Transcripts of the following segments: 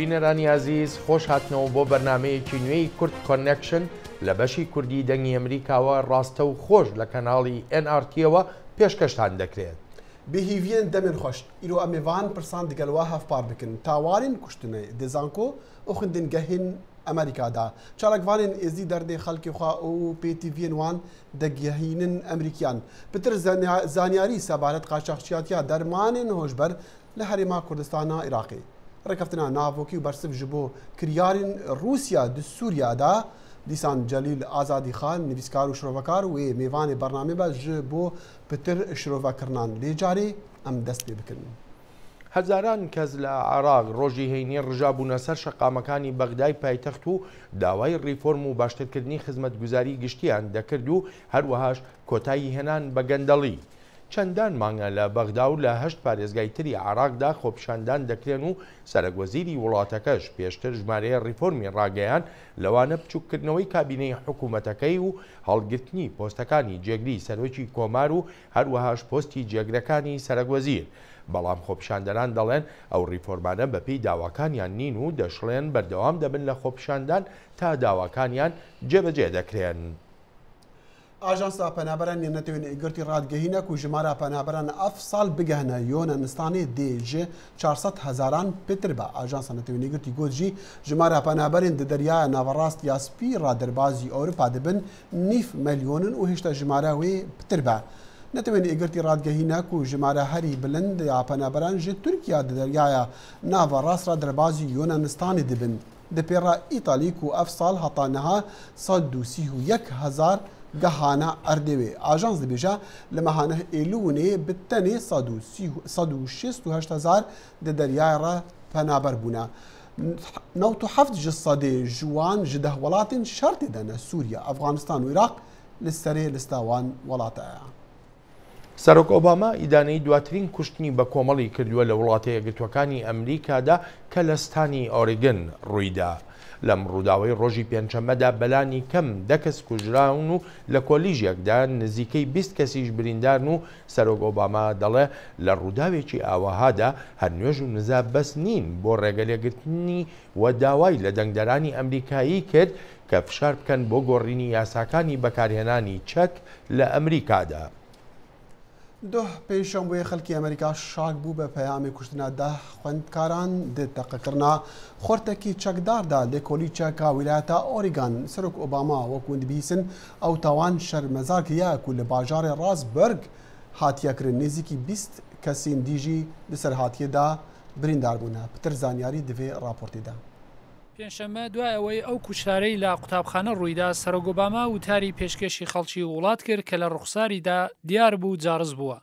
بینەرانی عزیز خۆش هاتنەوە بۆ بەرنامەیەکی نوێی کورد کۆنێکشن لە بەشی کوردی دەنگی ئەمریکاوە ڕاستە و خۆش لە کەناڵی NRTەوە پێشکەشتان دەکرێت. بهیڤێن دەمێن خۆش ئیرۆ ئەمێڤان پرسان دەگەلوا هەفپار بکن تاوارین کوشتنە دێزانکۆ ئەو خوندنگەهین ئەمریکادا چالاکوانین ئێزی دەردێ خەڵکی خوا و پێتیڤێن وان دەگەهینن ئەمریکیان پتر زانیاری سەبارەت قاچاقچیاتیا دەرمانên هۆشبەر لە هەرێما کوردستانە عێراقی ڕێکەفتنا ناڤۆکی و بەرسف ji بۆ کریارên رووسیا di Sûriyaدا دیسان جەلیل ئازادی خان نویسکار و شرۆڤەکار وێ mêvanê بەرنامە بە ji بۆ پتر شرۆڤەکردان لێجارێ ئەم دەست پێ بکردن. هەزاران کەس لە عێراق ڕۆژی هەینی ڕژابوونە سەر شەقامەکانی بەغدای پایتەخت و داوای ڕیفۆرم و باشترکردنی خزمەتگوزاری گشتیان دەکرد و هەروەهاش کۆتایی هێنان بە گەندەڵی. چەندان مانگە لە بەغدا و لە 8 پارێزگای تری عێراقدا خۆپیشاندان دەکرێن و سەرۆکوەزیری وڵاتەکەش پێشتر ژمارەیە ڕیفۆرمی ڕاگەیان لەوانە بچووکردنەوەی کابینەی حکوومەتەکەی و هەڵگرتنی پۆستەکانی جێگری سەرۆکی کۆمار و هەروەهاش پۆستی جێگرەکانی سەرۆکوەزیر. بەڵام خۆپیشاندەران دەڵێن ئەو ڕیفۆرمانە بەپێی داواکانیان نین و دەشڵێن بەردەوام دەبن لە خۆپیشاندان تا داواکانیان جێبەجێ دەکرێن. ئاژانسا پەنابەران نێنەتەوێن ئیگرتی ڕادگەهینە و ژمارە پەنابەران ئەف ساڵ بگەهنە یۆنەنستانê dêje 400 هەزاران پێتر بە ئاژانسا نەتەوێن ئیگرتی گوت jî ژمارە پەنابەرên di deryaya navrast ya spî raderbazî Ewropa dibin 9 milyonin û hêşta jimara wê pitir be. نەتەوێن ئیگرتی ڕادگەهینە و ژمارە هەری بلند یا پەنابەران ji Tirkiya di deryaya navrast raderbazî Yûnanistanê dibin. Di pêra Îtalî ku ev sal heta niha 131 hezar گەهانە ئەردێوێ ئاژانس دەبێژە لە مەهانە ئێلوونێ بتەنێ 168,000 di deryaya re penaber bûne. 97 ji sedê ji wan ji 10 welatên şertê de ne Sûriya, Efganistan û Iraq li serê lista wan welate ye. سەرۆک ئۆباما ئیدانەی دواترین کوشتنی بە کۆمەڵی کردووە لە وڵاتە یەکگرتوەکانی ئەمریکادا کە لە ستانی ئۆریگن ڕوویدا. لەم ڕووداوەی ڕۆژی پێنجشەممەدا بەلانی کەم 10 کەس کوژراون و لە کۆلیژێکدا نزیکەی 20 کەسیش بریندارن و سەرۆک ئۆباما دەڵێ لە ڕووداوێکی ئاوەهادا هەر نوێژ و نزا بەس نین بۆ ڕێگەلێگرتنی و داوای لە دەنگدەرانی ئەمریکایی کرد کە فشار بکەن بۆ گۆڕینی یاساکانی بەکارهێنانی چەک لە ئەمریکادا. دوه پێشەمبووی خەڵکی ئەمریکا شاک بوو بە پەیامی کوشتنە 10 خوێندکاران دتەقەکردنا خۆرتێکی چەکداردا لێکۆلی چەکا ویلایەتە ئۆریگان سەرۆک ئۆباما وەکو دبیسن ئەو تاوان شەرمەزارکردیە و لە باژارێ ڕاستبەرگ هاتیەکردن نێزیکی 20 کەسین دیژی لەسەر هاتیەدا بریندار بوونە پتر زانیاری divê راپۆرتێدا. پێنجشەممە دوای ئەوەی ئەو کوچارەی لە قوتابخانە ڕوویدا سەرۆک ئۆباما وتاری پێشکەشی خەڵکی وڵات کرد کە لە ڕوخساریدا دیار بوو جارز بووە.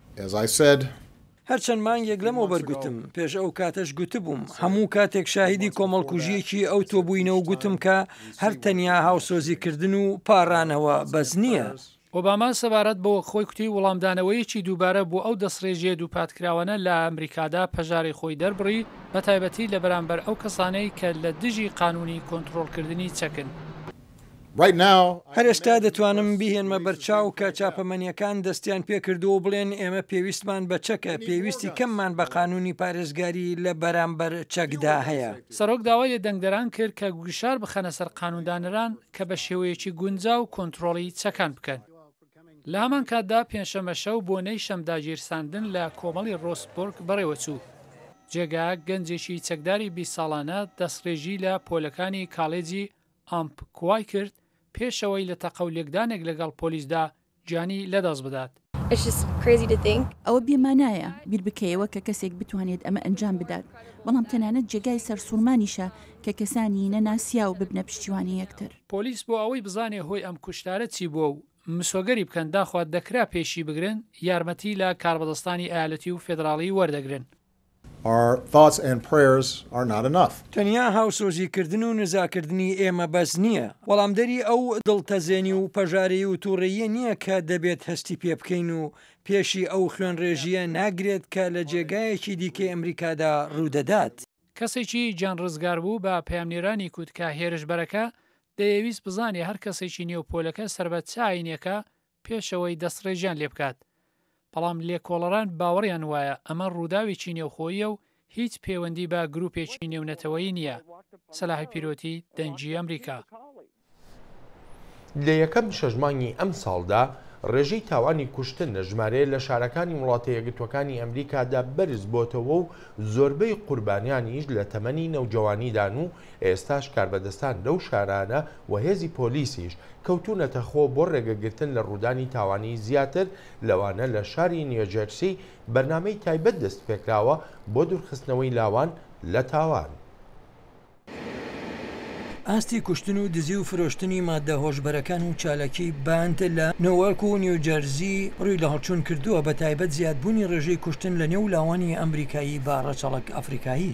هەرچەند مانگێک لەمەوە بەرگوتم پێش ئەو کاتەش گوتبووم هەموو کاتێک شاهیدی کۆمەڵکوژیەکی ئەو تۆبووینەوە گوتم کە هەر تەنیا هاوسۆزیکردن و پاڕانەوە بەس نییە. ئۆباما سەبارەت بۆ خۆی کوتی وەڵامدانەوەیەکی دووبارە بۆ ئەو دەستڕێژیە دووپاتکراوانە لە ئەمریکادا پەژاری خۆی دەربڕی بە تایبەتی لە بەرامبەر ئەو کەسانەی کە لە دژی قانونی کۆنتڕۆڵکردنی چەکن. هەر ئێستا دەتوانم بیهێنمە بەرچاو کە چاپەمەنیەکان دەستیان پێکردو بڵێن ئێمە پێویستمان بە چەکە پێویستی کەممان بە قانونی پارێزگاری لە بەرامبەر چەکدا هەیە. سەرۆک داوای لە دەنگدەران کرد کە گوشار بخەنە سەر قانوندانەران کە بە شێوەیەکی گونجا و کۆنتڕۆڵی چەکان بکەن. لە هەمان کاتدا پێنجشەممە شەو بۆنەی شەمداگیرساندن لە کۆمەڵی ڕۆسبۆرگ بەڕێوەچوو. جێگا گەنجێکی چەکداری 20 ساڵانە دەستڕێژی لە پۆلەکانی کاڵێجی ئەمپکوای کرد پێشەوەی لە تەقەولێکدانێک لەگەڵ پۆلیسدا گیانی لەدەست بدات. ئەوە بێمانایە بیر بکەیەوە کە کەسێک بتوانێت ئەمە ئەنجام بدات بەڵام تەنانەت جێگای سەرسوورمانیشە کە کەسانی نەناسیا و ببنە پشتیوانی یەکتر. پۆلیس بۆ ئەوەی بزانێ هۆی ئەم کوشتارە چی بووە و مسۆگەری بکەن داخوات دەکرا پێشی بگرن یارمەتی لە کاربەدەستانی ئایالەتی و فێدراڵی وەردەگرن. تەنیا هاوسۆزیکردن و نزاکردنی ئێمە بەس نییە وەڵامدەری ئەو دڵتەزێنی و پەژاری و تووڕێیە نییە کە دەبێت هەستی پێ بکەین و پێشی ئەو خوێنڕێژیە ناگرێت کە لە جێگایەکی دیکەی ئەمریکادا ڕوودەدات. کەسێکی گیان ڕزگار بوو بە پەیامنێرانی کووت کە هێرشبەرەکە دەیەویست بزانێ هەر کەسێکی نێوپۆلەکە سەربەت چاینێکە پێشەوەی دەستڕێژیان لێ بکات. بەڵام لێکۆڵەران باوەڕیان وایە ئەمە ڕووداوێکی نێوخۆیە و هیچ پەیوەندی بە گروپێکی نێونەتەوەی نییە. سەلاحی پیرۆتی، دەنگی ئەمریکا. لە یەکەم شەژمانی ئەم ساڵدا ڕێژەی تاوانی کوشتن لە ژمارەیە لە شارەکانی وڵاتە یەکگرتوەکانی ئەمریکادا بەرز بۆتەوە و زۆربەی قوربانیانیش لە تەمەنی نەوجەوانیدان و ئێستاش کاربەدەستان لەو شارانە و هێزی پۆلیسیش کەوتونەتە خۆ بۆ ڕێگەگرتن لە ڕوودانی تاوانی زیاتر لەوانە لە شاری نیوجەرسی بەرنامەی تایبەت دەست پێکراوە بۆ دوورخستنەوەی لاوان لە تاوان. ئاستی کوشتن و دزی و فرۆشتنی مادە هۆشبەرەکان و چالاکی باند لە نەوەرک و نیوجەرزی ڕووی لە هەڵچوون کردووە بە تایبەت زیادبوونی ڕێژەی کوشتن لە نێو لاوانی ئەمریکایی با ڕەچەڵک ئەفریقایی.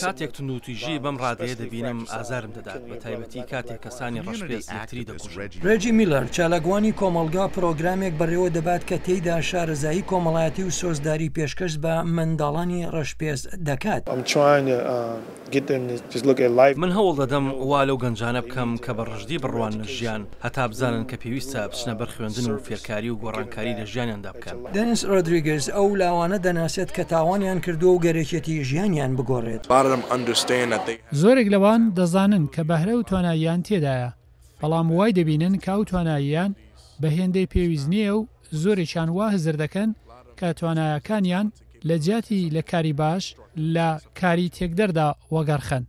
کاتێک تونوتیژی بەم ڕادەیە دەبینم ئازارم دەدات بە تایبەتی کاتێک کەسانی ڕەشپێزتری دەکوژن. ڕێجی میلەر چالاکوانی کۆمەلگا پرۆگرامێک بەڕێوە دەبات کە تێیدا شارەزایی کۆمەڵایەتی و سۆزداری پێشکەش بە منداڵانی ڕەشپێز دەکات. من هەوڵ دەدەم وا لەو گەنجانە بکەم کە بە ڕژدی بڕوان لە ژیان هەتا بزانن کە پێویستە بچنە بەر خوێندن و فێرکاری و گۆڕانکاری لە ژیانیاندا بکەن. دەنیس ڕۆدریگز ئەو لاوانە دەناسێت کە تاوانیان کردو و گەرەکێتی ژیانیان بگۆڕێت. زۆرێک لەوان دەزانن کە بەهرە و تواناییان تێدایە، بەڵام وای دەبینن کە ئەو تواناییان بە هێندەی پێویست نییە و زۆرێکیان وا هەزر دەکەن کە توانایەکانیان لە جیاتی لە کاری باش لە کاری تێکدەردا وەگەڕخەن.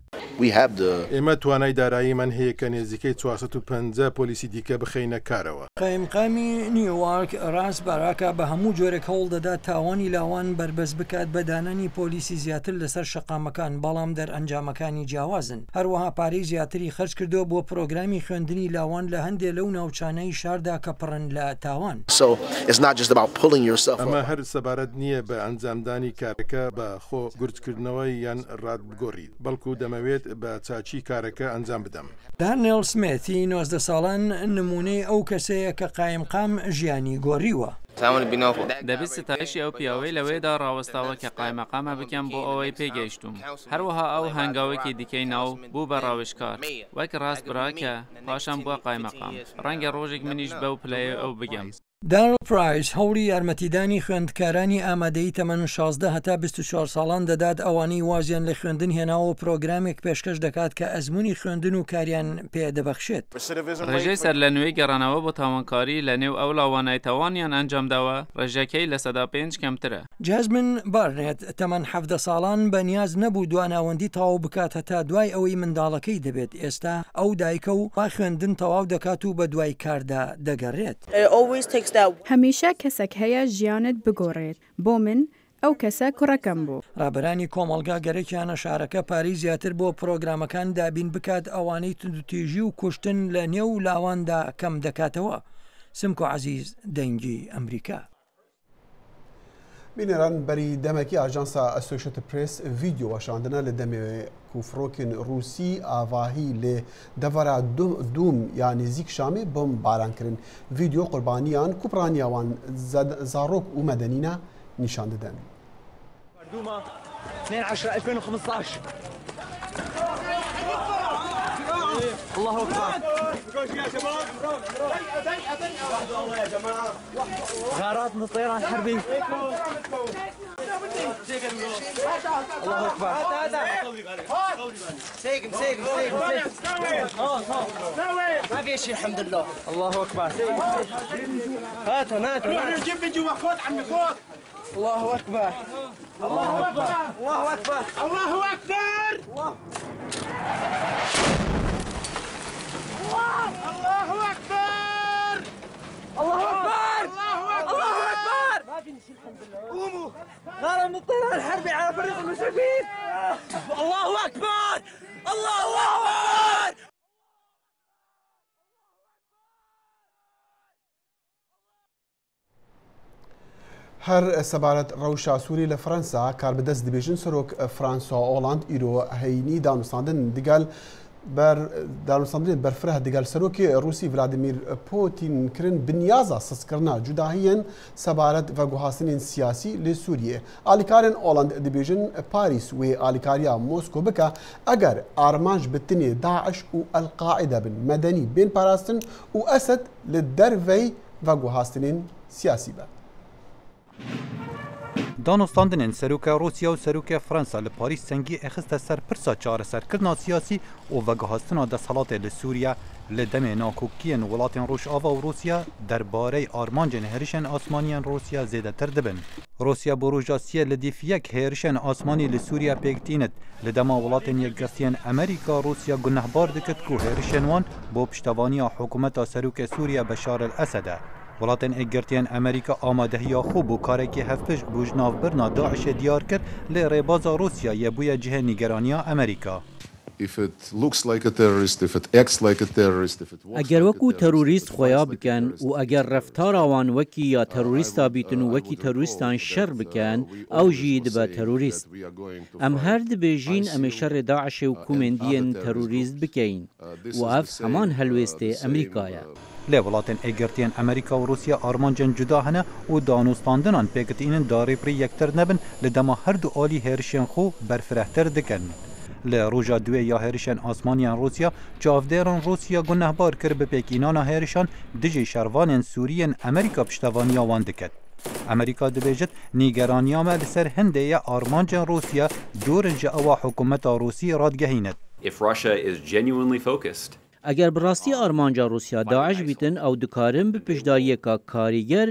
ئێمە توانای داراییمان هەیە کە نێزیکەی 450 پۆلیسی دیکە بخەینە کارەوە. قایمقامی نیویۆرک ڕاست باراکە بە هەموو جۆرێک هەوڵ دەدات تاوانی لاوان بربەس بکات بە دانانی پۆلیسی زیاتر لەسەر شەقامەکان، بەڵام دەرئەنجامەکانی جیاوازن. هەروەها پارەی زیاتری خەرج کردووە بۆ پرۆگرامی خوێندنی لاوان لە هەندێک لەو ناوچانەی شاردا کە پڕن لە تاوان. ئەمە هەر سەبارەت نییە بە ئەنجامدانی کارەکە بە خۆ گورجکردنەوەی یان ڕادبگۆڕیت، بەڵکو دەمەوێت بە چاچی کارەکە ئەنجام بدەم. دانیێل سمیتی 19 ساڵان نمونەی ئەو کەسەیە کە قایمقام ژیانی گۆڕیوە. دەبێت ستایشی ئەو پیاوەی لەوێدا ڕاوەستاوە کە قایمەقامە بکەم بۆ ئەوەی پێگەیشتوم. هەروەها ئەو هەنگاوێکی دیکەی ناو بوو بە ڕاوێژکار وەک ڕاست براکە پاشان بووە قایمەقام. ڕەنگە ڕۆژێک منیش بەو پلەیە ئەو بگەم. دانیێل پرایس هەوڵی یارمەتیدانی خوێندکارانی ئامادەی تەمەن 16 هەتا 24 ساڵان دەدات ئەوانەی وازیان لە خوێندن هێناوە پرۆگرامێک پێشکەش دەکات کە ئەزمموی خوێندن و کاریان پێدەبەخشێت. ڕێژەی سەر لە نوێی گەڕانەوە بۆ تاوانکاری لە نێو ئەو لاوانای تاوانیان ئەنجامداوە ڕێژەکەی لە سەدا 5 کەمترە. جازمن بارنێت تەمەن 17 ساڵان بەنیاز نەبوو دواناوەندی تەواو بکات هەتا دوای ئەوەی منداڵەکەی دەبێت. ئێستا ئەو دایکە و با خوێندن تەواو دەکات و بە دوای کاردا دەگەڕێت. هەمیشە کەسێک هەیە ژیانت بگۆڕێت. بۆ من ئەو کەسە کوڕەکەم بوو. ڕابەرانی کۆمەلگا گەرەکیانە شارەکە پارەی زیاتر بۆ پرۆگرامەکان دابین بکات ئەوانەی توندوتیژی و کوشتن لە نێو لاواندا کەم دەکاتەوە. سمکۆ عەزیز، دەنگی ئەمریکا. بینێران بەری دەمەکی ئاژانسا ئەسۆشیێتد پرێس ڤیدیۆ وەشاندنە لە دەمێ کوفرۆکن رووسی ئاڤاهی لێ دەڤەرا دوم یا نزیک شامێ بۆم بارانکردن. ڤیدیۆ قوربانیان کوپرانیاوان زارۆک و مەدەنینە نیشان دەدەن. 12/10/2015 الله أكبر. يا شباب الله يا جماعة غارات من الطيران الحربي. الله أكبر. سيقم ما في شيء الحمد لله. الله أكبر. هاتها جيب من جوا خذ عمي خذ. الله أكبر. الله أكبر. الله أكبر. الله أكبر. الله أكبر. الله أكبر. الله أكبر. ما في شيء الحمد لله. قوموا. غارة من الطيران الحربي على فريق المسعفين. الله أكبر. الله أكبر. هەر سەبارەت ڕەوشە سووری لە فەرەنسا کاربەدەست دەبێژن سەرۆک فرانسوا ئۆڵاند ئیرۆ هەینی دانوستاندن دیگەل دانوستاندنێت بەرفرە دیگەل سەرۆکی رووسی ڤلادیمیر پۆتین کردن بنیازە سەسکردنا جوداهیەن سەبارەت ڤەگوهاستنین سیاسی لە سووریە. ئالیکارن ئۆڵاند دەبێژن پاریس وێ ئالیکاریا مۆسکۆ بکە ئەگەر ئارمانج بتنێ داعش و ئەلقاعیدە بن مەدەنی بێن پاراستن و ئەسد لە دەرڤەی ڤەگوهاستنین سیاسی بە. دانوستاندنên serokê Rûsya û serokê Fransa li Parîs sengî existe ser pirsa çareserkirina siyasî û vegihastina desthilatê li Sûriya li demê nakokiyên welatên Rojava û Rûsya derbarê armancên hêrişên asmaniyên Rûsya zêdetir dibin. Rûsya bi roja siyê li dîfiyek hêrişên asmanî li Sûriya pêktînit li dema welatên yekdestiyên Amerîka Rûsya gunehbar dikit ku hêrişên wan bo piştevaniya hikûmeta serokê Sûriya Beşar el-Esed e. Welatên êgirtiyên Amerîka amadehiya xwe bû karekî hevpêş bû ji navbirina Daişê diyar kir lê rêbaza Rûsya yê bûye cihê nîgeraniya Amerîka. ئەگەر وەکو تەروریست خۆیا بکەن و ئەگەر ڕەفتاراوان وەکی یا تەروریستا بیتن و وەکی تەروریستان شەڕ بکەن ئەو ژی دبە تەروریست. ئەم هەر دبێژین ئەمێ شەڕێ داعشێ و کومێندیên تەروریست بکەین و ئەف هەمان هەلوێستێ ئەمریکایە. Lê welatên êgirtiyên Amerîka û Rûsya armancên cuda hene û danûstandinan pêketînin darêpirî yektir nebin li dema her du alî hêrişên xwe berfirehtir dikin. Li roja duê ya hêrişên asmaniyên Rûsya, çavdêran Rûsya gunehbar kir bi pêkînana hêrişan dijî şervanên Sûriyên Amerîka piştevaniya wan diket. Amerîka dibêjit nîgeraniya me li ser Hindê ye armancên Rûsya dûrin ji ewa hikûmeta Rûsî radgehînet. ئەگەر بڕاستی ئارمانجا رووسیا داعش بیتن ئەو دikarin bi pişdariyeka karîger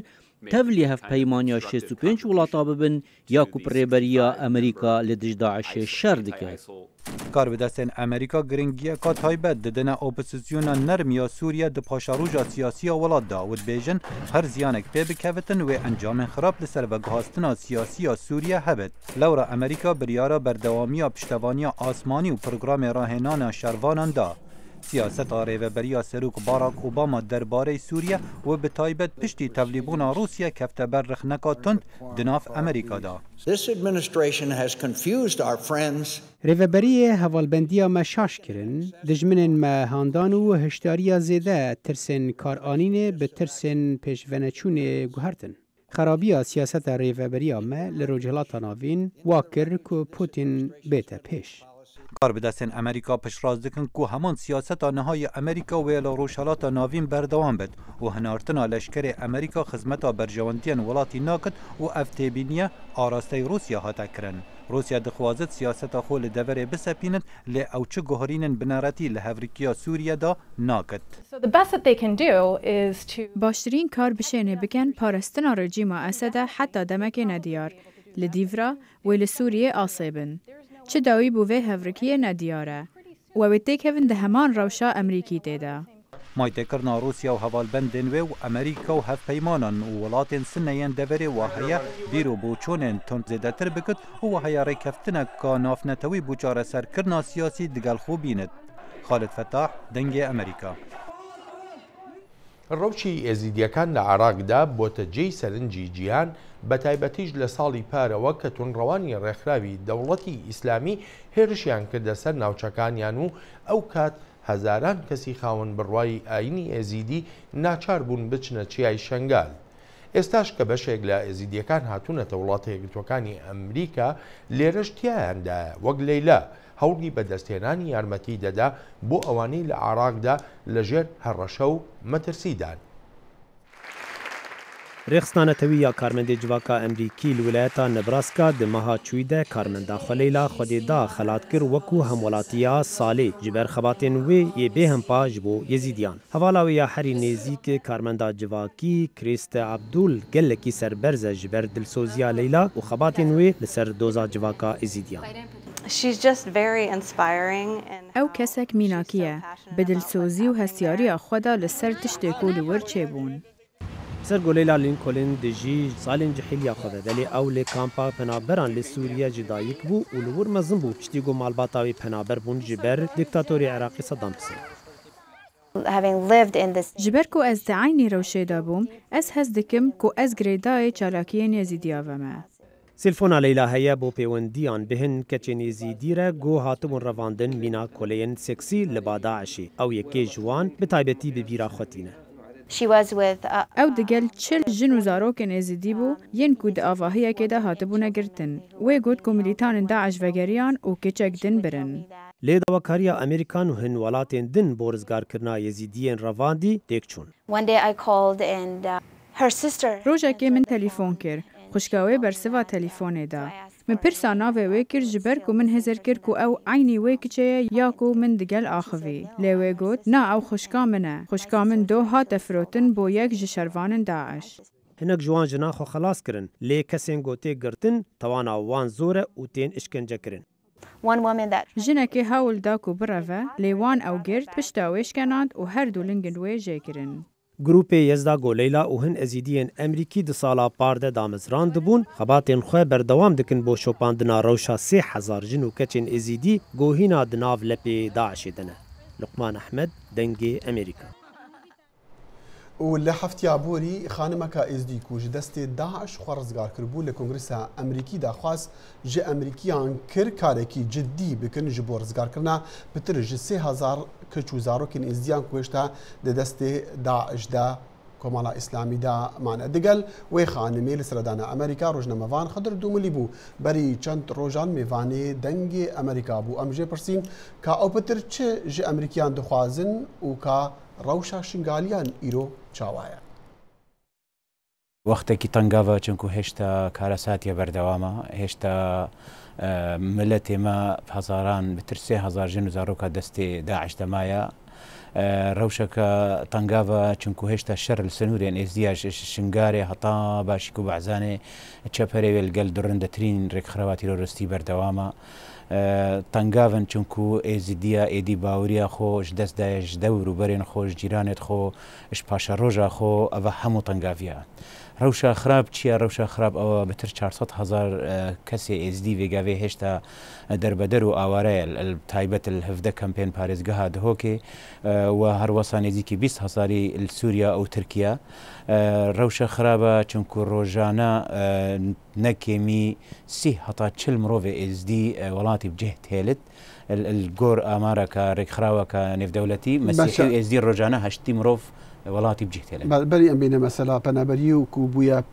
tevlî hevpeymaniya 65 welata bibin ya ku pirêberiya Amerîka li dij Daişê şer dike. Karvidestên Amerîka giringiyeka taybet didine opozîsyona nerm ya Sûriye di paşaroja siyasiya welat da û dibêjin her ziyanek pê bikevitin wê encamên xirab li ser vegihastina siyasiya Sûriye hebit. Lewra Amerîka biryara berdewamiya piştevaniya asmanî û programê rahênana şervanan da. Siyaseta rêveberiya Serok Barack Obama derbarê Sûriye û bi taybet piştî tevlîbûna Rûsya kefte ber rixneka tund di nav Amerîka da. Rêveberiyê hevalbendiya me şaş kirin, dijminên me handan û hişdariya zêde tirsên karanînê bi tirsên pêşveneçûnê guhertin. Xerabiya siyaseta rêveberiya me li rojhilata navîn wa kir ku Putin bête pêş. Karvidestên Amerîka piştrast dikin ku heman siyaseta nihayê Amerîka wê li rojhilata navîn berdewam bit û hinartina leşkerê Amerîka xizmeta berjewendiyên welatî nakit û ev têbîniye arasteyê Rûsya hate kirin. Rûsya dixwazit siyaseta xwe li deverê bisepînin lê ew çi guherînên binêretî li hevrikiya Sûriye da nakit. باشترین کار بشێنێ بکەن پارێزتنا rejîma Esedê heta demekê nediyar li dîvra wê li Sûriyê asê bin. Çi dawî bû vê hevrikiyê nediyar e û ew ê têkevin di heman rewşa Emerîkî têde. Maytêkirina Rûsya û hevalbendên wê û Amerîka û hevpeymanan û welatên sineyên deverê wa heye bîr û boçonên tund zêdetir bikit û wa heye rêkeftineka navnetewî bû çareserkirina siyasî digel xwe bînit. Xalid Fettah, Dengê Amerîka. ڕەوشی ئێزیدیەکان لە عێراقدا بۆتە جێی سەرنجی جیهان بە تایبەتیش لە ساڵی پارەوە کە تونڕەوانی ڕێکخراوی دەوڵەتی ئیسلامی هێرشیان کردە سەر ناوچەکانیان و ئەو کات هەزاران کەسی خاوەن بڕوای ئاینی ئێزیدی ناچار بوون بچنە چیای شەنگال. ئێستاش کە بەشێک لە ئێزیدیەکان هاتوونەتە وڵاتە یەکگرتووەکانی ئەمریکا لێرەش تیایاندایە وەک لەیلا هەوڵی بەدەستهێنانی یارمەتی دەدا بۆ ئەوانەی لە عێراقدا لەژێر هەڕەشە و مەترسیدان. رێخستانەتەوی یا کارمەندێ civaka ئەمریکی li wilayeta Nebraska di meha çûyî de karmenda Xweleyla Xwedê da xelat kir wekû hemwelatiya salê ji ber xebatên wê yê bêhempa ji bo Yezîdiyan. Hevala wê ya herî nêzîk karmenda civakî Krîste Abdûl gelekî serberz e ji ber dilsoziya Leyla û xebatên wê li ser doza civaka Yezîdiyan. ئەو کەسێک میناکیە بە دلسۆزی و هەستیاریە خۆدا لەسەر تشتێک و لەوەر چێبوون. سەرگۆ لەیلا لینکۆلن دژی ساڵên cihêliya xwe de delê ew lê kampa penaberan li Sûriye jî dayîk bû û li wir mezin bû piştî got malbata wê penaber bûn ji ber dîktatorê Iraqî Saddam Hüseyin. ji ber ku ez di aynî rewşê da bûm, ez hez dikim ku ez girêdayê çalakiyên Yezîdiya ve me. Sîlfona Leyla heye bo pêwendiyan bihin keçên Yezîdî re got hatibûn revandin mîna koleyên seksî li ba Daişê. Ew yekê ji wan bi taybetî bi bîra xwetîne. ئەو digel çil jin û zarokên êzidî bû yên ku di avahiyekê de hatibûne girtin. Wê got ku milîtanên Daeş vegeriyan û keçek din birin. Lê dawakariya Amerîkan û hin welatên din bo rizgarkirina Yezîdiyên revandî têk çûn. Rojekê min telîfon kir خوشکاوی برسوا تلفونه دا من پرسا ناوی وی کرد جبر کو من هزر کرد کو او عینی وی کچه یا کو من دگل آخوی لیوی گوت نا او خوشکا منه خوشکا من دو هات فروتن بو یک جشروان داعش هنک جوان جنا خو خلاص کرن لی کسین گوته گرتن توانا وان زوره و تین اشکنجه کرن جنکی هاول داکو بروه لیوان او گرد پشتاویش کنند و هر دو لنگن وی جه کرن گروپ یزدا گولیلا و هن ازیدین امریکی دو سالا پارده دامزران دبون خباتین خواه بردوام دکن بو شوپاندنا روشا 3000 جن و کچین ازیدی گوهینا دناو لپی داعشی دنه لقمان احمد دنگی امریکا و لە هەفتیا بۆری خانمەکە ئێزدی کوژ دەستی داعش خۆڕزگار کردبوو لە کۆنگرسا ئەمریکی داخواست ژە ئەمریکیان کرد کارێکی جددی بکن ji بۆ ڕزگارکردنا پتر ji 3000 کەچ و زارۆکین ئێزدیان کوێشتا لە دەستی داعشدا کۆمەڵا ئیسلامیدا مانە دەگەل وێ خانمێ لە سەردانە ئەمریکا ڕۆژنەمەوان خدر دووملی بوو بەری چەند ڕۆژان میوانێ دەنگی ئەمریکا بوو ئەمژێ پرسین کە ئەو پتر چ ji ئەمریکیان دخوازن و کا ڕەوشە شنگالیان ئیرۆ چاوایە وەختێکی تەنگاوە چونکو هێشتا کارەساتیە بەردەوامە هێشتا ملەت ئێمە هەزاران بتر 3000 ژن و زارۆکە دەستی داعش دەمایە ڕەوشەکە تەنگاوە چونکو هێشتا شەر لە سنوورێن ئێزدیاش شنگارێ هەتا باشیک و بەعزانێ چەپەرێوێ لەگەل درڕندەترین ڕێکخراوە تیرۆریستی بەردەوامە تەنگاون چونکو ئێزیدیە ئێدی باوریە خۆش دەستدایش دەور و بەرێن خۆش جیرانێت خۆش پاشە ڕۆژە خۆ ئەوە هەموو تەنگاویە ڕەوشە خراپ چییە ڕەوشە خراپ ئەوە بەتر 400,000 کەسێ ئێزدی وێگاوێ هێشتا دەربەدەر و ئاوارەیە تایبەت هەفدە کەمپێن پارێزگەها دهۆکێ و هەروەسا نێزیکی 20,000 سووریا و ترکیە ڕەوشە خراپە چونکو ڕۆژانە نەکێمی 30 هەتا 40 مرۆڤ ئێزدی وڵاتی بجێت هێلت گۆر ئامارەکە ڕێکخراوەکە نێودەوڵەتی مەسیحی ئێزدی ڕۆژانە 80 مرۆڤ وڵاتی بجێت هێلت بەری ئەم بینە مەسەلا پەنەبەری و بووە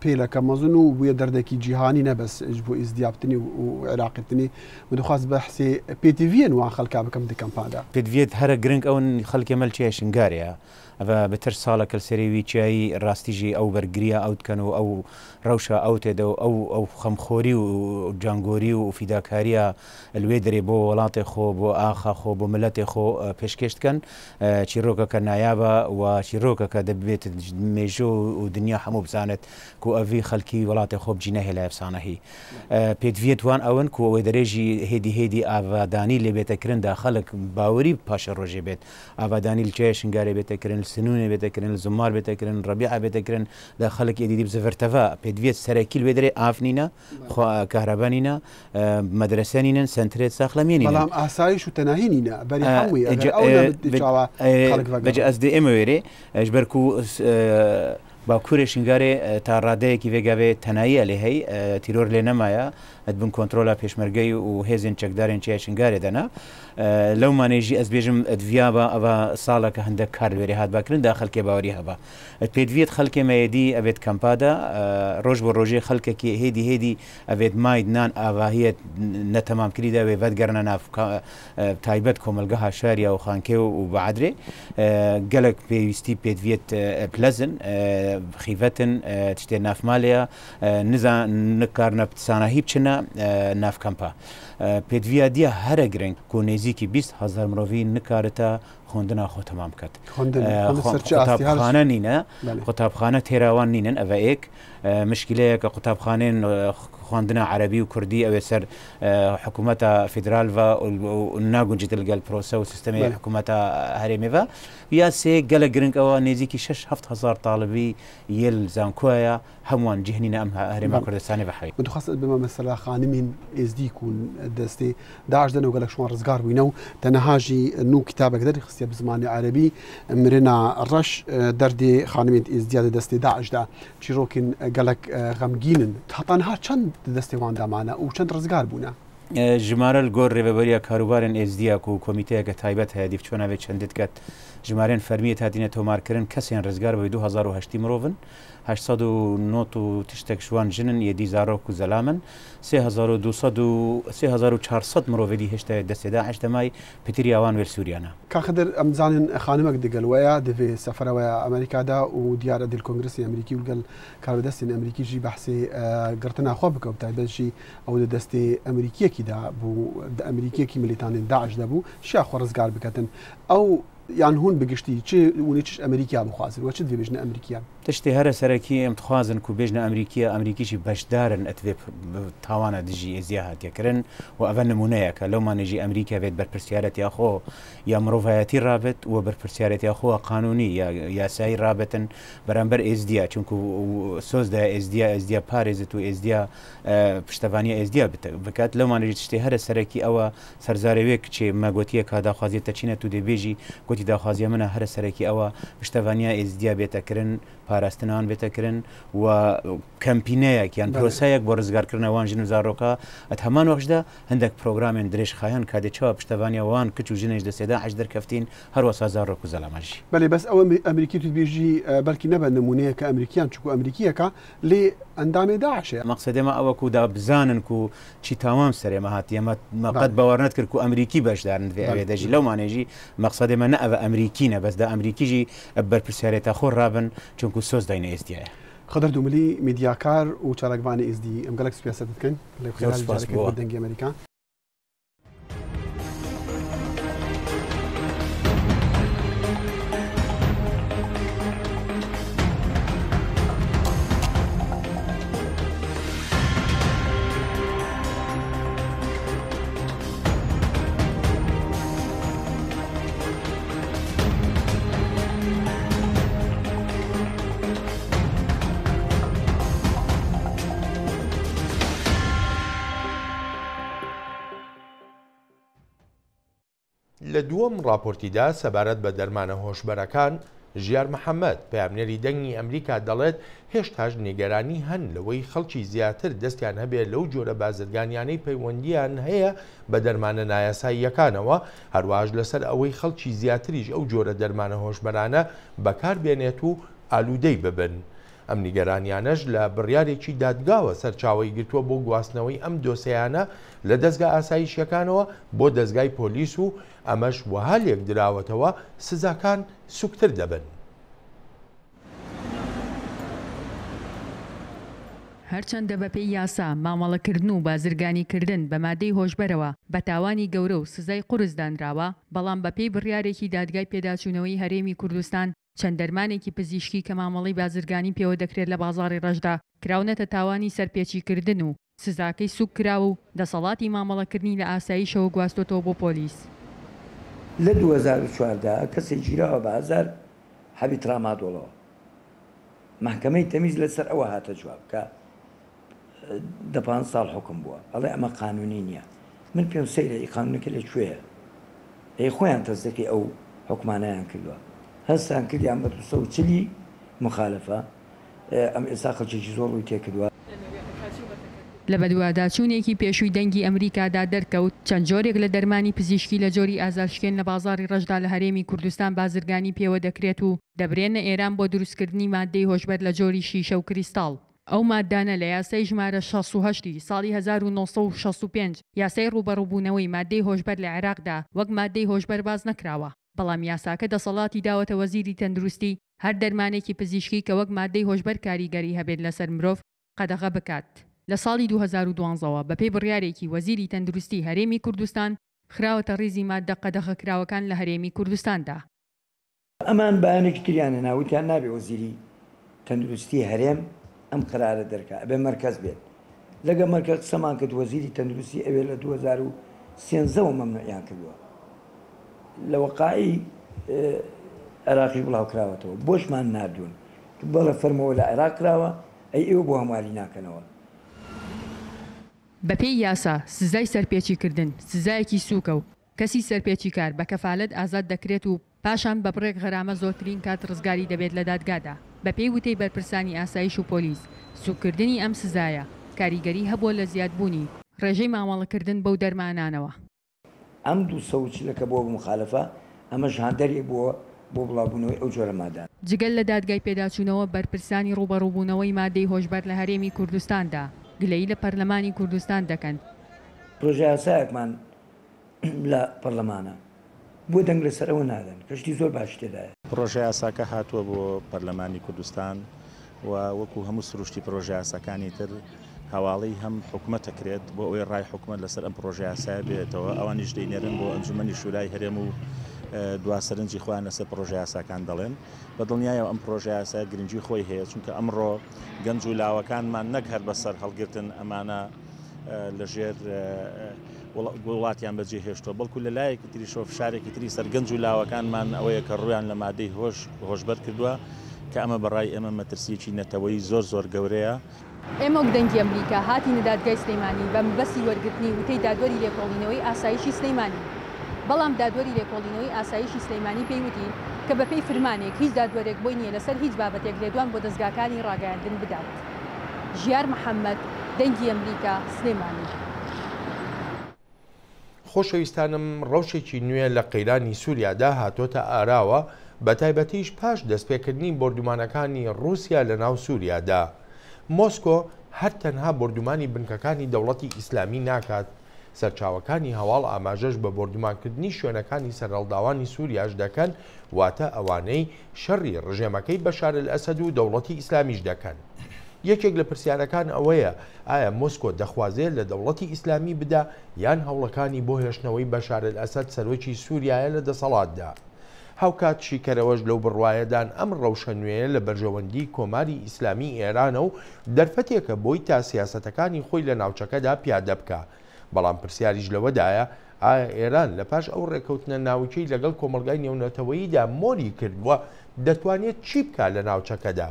پێلەکە مەزن و بووە دەردێکی جیهانی نەبەس بۆ ئیزدیابتنی و عێراقیتنی دەخواست بە حسێ پێتیڤێن وان خەڵکا بکەم دکەمپادا پێدوێت هەرە گرنگ ئەون خەڵکی مەلچێ شنگارەیە ئەوە بەتر ساڵە کەلسەرێوی چایی ڕاستیژی ئەو بەرگریە ئەو دکەن و ئەو ڕەوشە ئەو تێدە و ئەو خەمخۆری و جانگۆری و فیداکاریە لێ دەرێ بۆ وڵاتی خۆ بۆ ئاخا خۆ بۆ ملەتی خۆ پێشکەشتکەن چیرۆکەکە نایابە و چیرۆکەکە دەبێت مێژۆ و دنیا هەموو بزانێت کو ئەوی خەڵکی وڵاتی خۆ بجینە هێلای ئەفسانەهی پێدوێت وان ئەوەن کو ئەوەی دەرێژی هێدی ئاوادانی لێ بێتەکردندا خەڵک باوەری پاشە ڕۆژێ بێت ئاوادانی لچێ شنگارێ بێتەکردن سنوونێ بێتەکردن زمار بێتەکردن ڕەبیع بێتەکردن لە خەڵک ئێدی بزەڤەرتەڤە پێدوێت سەرەکی لێ دەرێ ئافنینە کارەبانینە مەدرسەنینن سنترێت ساخلەمێنی بەڵام ئاسایش و تەناهینینە بەری هەمووی بەجە ئەس دێ ئێمە وێرێ ژبەرکو باکوورێ شنگارێ تا ڕادەیەکی وێگاوێ تەناییە لێ هەی تیرۆر لێ نەمایە ئەدبن کۆنتترۆلا پێشمەرگەی و هێزن چەکدارێن چیا شنگارێ دەنا لەو مانێژی ئەس بێژم ئەدڤیا بە ئەوە ساڵەکە هەندێک کار وێری هاتباکردن دا خەڵکێ باوەری هەبە پێدوێت خەڵکێ مەیەدی ئەبێت کەمپادا ڕۆژ بۆ ڕۆژێ خەڵکێکی هێدی ئەبێت ماید نان ئاواهیت نەتەمامکریدا وێ ڤەتگەرنە ناف تایبەت کۆمەلگەها شاریا و خانکێ و بەعادرێ گەلک پێویستی پێدوێت پلەزن خیڤەتن تشتێ نافمالەیە نکارنە ساناهی بچنە نافکەمپا پێدویە دیە هەرە گرنگ کۆ نێزیکی 20,000 مرۆڤی نکارەتە خوندنا خۆ تەمام بکات قوتابخانە نینە قوتابخانە تێراوان نینن ئەوە ئێک مشکلەیە کە قوتابخانێن خواندنا عربی و کوردی ئەوێ سەر حکوومەتە فیدرال و ناگونجێت لەگەل پرۆسە و سیستەمی حکوومەتە هەرێمێڤە یا سێ گەلە گرنگەوە نێزیکی 6-7,000 تاڵبی یل زانکۆیە هەمووان جهنینە ئەم هەرێما کوردستانی بەحەوی دخواست بمە مەسەلا خانمین ئێزدی کوون دەستی داعش دەن و گەلک شوان ڕزگار بووینە و تەنەهاژی نو کتابێک دەری خستە بزمانی عربی مرنا ڕەش دەردێ خانمین ئێزدیا دەستی داعشدا چیرۆکین گەلک غەمگینن تەنها چەند دەستی واندامانە و چەند ڕزگار بوونە ژمارە گۆر ڕێبەبەریە کاروبارن ئێزدیاک و کۆمیتەیەکە تایبەت هەیە دیف چۆناوێت چەندت کات ژمارەن فەرمیە هاتینە تۆمارکردن کەسیان ڕزگار بە 2010 مرۆڤن 890 و تشتێک شوان ژنن یەدی زارۆک و زەلامن 3400 مرۆڤێدی هێشتا دەستێدا هەشتەمای پتری ئەوان وێر سووریانە کاخدر ئەمزانن خانمێک دەگەلوەیە دەبێ سەفەرەوەیە ئەمریکادا و دیارە دل کۆنگرسی ئەمریکی وگەل کاربەدەستین ئەمریکیژی بەحسی گرتناخوا بکە و تایبەتشی ئەو لە دەستی ئەمریکیەکیدا بوو ئەمریکیەکی ملیتانی داعش دەبوو شیاخۆ ڕزگار بکەن ئەو یان هون بگشتی چ ونیچ ئەمریکا بخوازن وچ دەبێژنە ئەمریکیان تشتی هەرە سەرەکی ئەم دخوازن و بێژنە ئەمریکیە ئەمریکیشی بەشدارن ئەتوێ تاوانە دژی ئێزیا هاتیەکردن و ئەوە نمونەیەکە لەومانێژی ئەمریکا بێت بەرپرسیارەتی یاخۆ یا مرۆڤایەتی رابێت و بەرپرسیارەتی یاخۆ قانونی یا یاسایی رابێتن بەرامبەر ئێزدیا چونکو سۆزدا ئێزدیا پارێزت و ئێزدیا پشتەوانی ئێزدیا بکات لەومانێژی تشتی هەرە سەرەکی ئەوە سەرزارەوێ کچێ مەگوتیە کا داخوازیێتە چینەت و دەبێژی گوتی داخوازیە منە هەرە سەرەکی ئەوە پشتەوانیا ئێزدیا بێتەکردن پاراستنان بێتەکردن و کەمپینەیەکیان پرۆسەیەک بۆ ڕزگارکردنەوان ژن و زارۆکە ئەت هەمان وەخشدا هەندێک پرۆگرامێن درێژخایەن کاتێکەوە پشتەوانیەوان کچ و ژنێش دەسێدا هەش دەرکەفتین هەروەسا زارۆک و زەلامەژی بەێ بەس ئەوە ئەمریکی تو بێژی بەلکی نەبە نمونەیە کە ئەمریکیان چکو ئەمریکیەکە لێ ئەندامێ داعشێ مەقسەدێمە ئەوەکو دا بزانن و چی تاوام سەرێمە هاتی ئەمە مەقەت باوەڕنەت کرد و ئەمریکی بەشدارن ئەوێ دەژی لەومانێژی مەقسەدێمە نە ئەوە ئەمریکینە بەسدا ئەمریکیژی بەرپرسیارێتە خۆ رابن چونکو سۆز داینە ئێستیایە خدر دوملی میدیاکار و چالاکبانی ئێزدی ئەم گەلک سپیاست بکەن لە دەنگی ئەمریکا لە دووەم راپۆرتیدا سەبارەت بە دەرمانە هۆشبەرەکان ژیار محەممەد پامنێری دەنگی ئەمریکا دەڵێت هێشتاش نیگەرانی هەن لەوەی خەڵکی زیاتر دەستیان هەبێت لەو جۆرە بازرگانیانەی پەیوەندیان هەیە بە دەرمانە نایاساییەکانەوە هەروەهاش لەسەر ئەوەی خەڵکی زیاتریش ئەو جۆرە دەرمانە هۆشبەرانە بەکاربێنێت و ئالوودەی ببن. ئەم نیگەرانیانەش لە بڕیارێکی دادگاوە سەرچاوی گرتووە بۆ گواستنەوەی ئەم دۆسەیانە لە دەستگا ئاسایشیەکانەوە بۆ دەستگای پۆلیس و ئەمەش وەها لێک دراوەتەوە سزاکان سوکتر دەبن. هەرچەندە بەپێی یاسا مامەڵەکردن و بازرگانیکردن بە مادەی هۆشبەرەوە بە تاوانی گەورە و سزای قورس دانراوە بەڵام بەپێی بڕیارێکی دادگای پێداچوونەوەی هەرێمی کوردستان چەند دەرمانێکی پزیشکی کە مامەڵی بازرگانی پێوە دەکرێت لە بازاڕی ڕەشدا کراونەتە تاوانی سەرپێچیکردن و سزاکەی سوک کراوە و دەسەڵاتی مامەڵەکردنی لە ئاساییشەوە گواستۆتەوە بۆ پۆلیس. لە 2014 کەسێک گیراوە بە 1000 حەبی ترامادۆڵەوە محکەمەی تەمیز لەسەر ئەوە هاتە جواب کە 15 ساڵ حکم بووە ئەڵێ ئەمە قانونی نییە من پێم سەیرە قانونەکە لەکوێیە ئەی خۆیان تەزدەکەی ئەو حکمانەیان کردووە هەستان کردیان بە 240 مخالفە ئەم ئێستا خەڵکێکی زۆر ڕووی تێکردووە. لە بەدواداچوونێکی پێشووی دەنگی ئەمریکادا دەرکەوت چەند جۆرێک لە دەرمانی پزیشکی لە جۆری ئازارشکێن لە بازاڕی ڕەشدا لە هەرێمی کوردستان بازرگانی پێوە دەکرێت و دەبرێنە ئێران بۆ دروستکردنی مادەی هۆشبەر لە جۆری شیشە و کریستاڵ. ئەو مادانە لە یاسای ژمارە 68 ساڵی 1965 یاسای ڕوبەڕووبوونەوەی مادەی هۆشبەر لە عێراقدا وەک مادەی هۆشبەر باز نەکراوە بەڵام یاساکە دەسەڵاتی داوەتە وەزیری تەندروستی هەر دەرمانێکی پزیشکی کە وەک مادەی هۆشبەر کاریگەری هەبێت لەسەر مرۆڤ قەدەغە بکات. لە ساڵی 2012ەوە بەپێی بڕیارێکی وەزیری تەندروستی هەرێمی کوردستان خراوەتە ڕیزی مادە قەدەغەکراوەکان لە هەرێمی کوردستاندا. ئەمان بەیانێکی تریانە ناوتیان نابێ وەزیری تەندروستی هەرێم ئەم قرارە دەرکا ئەبێ مەرکەز بێت لەگە مەرکەز قسەمان کرد وەزیری تەندروستی ئەوێ لە 2013 مەمنوعیان کردووە لە وەقاعی عێراقی بڵاو کراوەتەوە بۆشمان نردوون بەڵە فەرمەوە لە عێراق کراوە ئەی ئێوە بۆ هەموالی ناکەنەوە. بەپێی یاسا سزای سەرپێچیکردن سزایەکی سووکە و کەسی سەرپێچی کار بە کەفالەت ئازاد دەکرێت و پاشان بە بڕێک غەرامە زۆرترین کات ڕزگاری دەبێت لە دادگادا. بەپێی وتەی بەرپرسانی ئاسایش و پۆلیس سوکردنی ئەم سزایە کاریگەری هەبووە لە زیادبوونی ڕێژەی مامەڵەکردن بەو دەرمانانەوە. ئەم 240 بۆ مخالفە ئەمە ژاندەری بووە بۆ بڵاوبوونەوەی ئەو جۆرە مادان. جگەل لە دادگای پێداچوونەوە بەرپرسانی ڕوبەڕووبوونەوەی مادەی هۆشبەر لە هەرێمی کوردستاندا گلەیی لە پەرلەمانی کوردستان دەکەن. پرۆژه یاسایەکمان لە پەرلەمانە بۆ دەنگ لەسەر ئەوە نادەن کەشتی زۆر باش تێدایە. پرۆژه یاساکە هاتووە بۆ پەرلەمانی کوردستان و وەکو هەموو سروشتی پرۆژه یاساکانی تر هەواڵی هەم حکوومەت دەکرێت بۆ ئەوەی ڕای حکوومەت لەسەر ئەم پرۆژه یاسای بێتەوە ئەوانیش دەینێرن بۆ ئەنجومەنی شورای هەرێم و دواسەرنجی خۆیان لەسەر پرۆژه یاساکان دەڵێن بە دڵنیایەوە ئەم پرۆژه یاسای گرنگی خۆی هەیە چونکە ئەمڕۆ گەنج و لاوەکانمان نەک هەر بەسەر هەڵگرتن ئەمانە لەژێر وڵاتیان بەجێ هێشتەوە بەڵکو لە لایەکی تریشۆ فشارێکی تری سەر گەنج و لاوەکانمان ئەوەیە کە ڕویان لە مادەی هۆشبەر کردووە کە ئەمە بەڕای ئێمە مەترسیەکی نەتەوەی زۆر گەورەیە. ئێمە وەک دەنگی ئەمریکا هاتینە دادگای سلەیمانی بە مەبەستی وەرگرتنی وتەی دادوەری لێکۆڵینەوەی ئاسایشی سلەیمانی. بەڵام دادوەری لێکۆڵینەوەی ئاسایشی سلەیمانی پێیوتی کە بەپێی فرمانێک هیچ دادوەرێک بۆی نییە لەسەر هیچ بابەتێک لێدوان بۆ دەستگاکانی ڕاگەیاندن بدات. ژیار محەممەد دەنگی ئەمریکا سلەیمانی. خۆشەویستانم ڕەوشێکی نوێ لە قەیرانی سووریادا هاتۆتە ئاراوە بە تایبەتیش پاش دەستپێکردنی بردومانەکانی رووسیا لە ناو سووریادا. مۆسکۆ هەر تەنها بردومانی بنکەکانی دەوڵەتی ئیسلامی ناکات سەرچاوەکانی هەواڵ ئاماژەش بە بردومانکردنی شوێنەکانی سەرهەڵداوانی سووریاش دەکەن واتە ئەوانەی شەڕی ڕژێمەکەی بەشار ئەسەد و دەوڵەتی ئیسلامیش دەکەن. یەکێک لە پرسیارەکان ئەوەیە ئایا مۆسکۆ دەخوازێت لە دەوڵەتی ئیسلامی بدا یان هەوڵەکانی بۆ هێشتنەوەی بەشار ئەسەد سەرۆکی سووریایە لە دەسەڵاتدا. هاوکات شیکەرەوەش لەو بڕوایەدان ئەم ڕەوشە نوێیە لە بەرژەوەندی کۆماری ئیسلامی ئێرانە و دەرفەتێکە بۆی تا سیاسەتەکانی خۆی لە ناوچەکەدا پیادە بکە. بەڵام پرسیاریش لەوەدایە ئایا ئێران لە پاش ئەو ڕێکەوتنە ناوچەی لەگەڵ کۆمەلگای نێونەتەوەییدا مۆری کردووە دەتوانێت چی بکە لە ناوچەکەدا.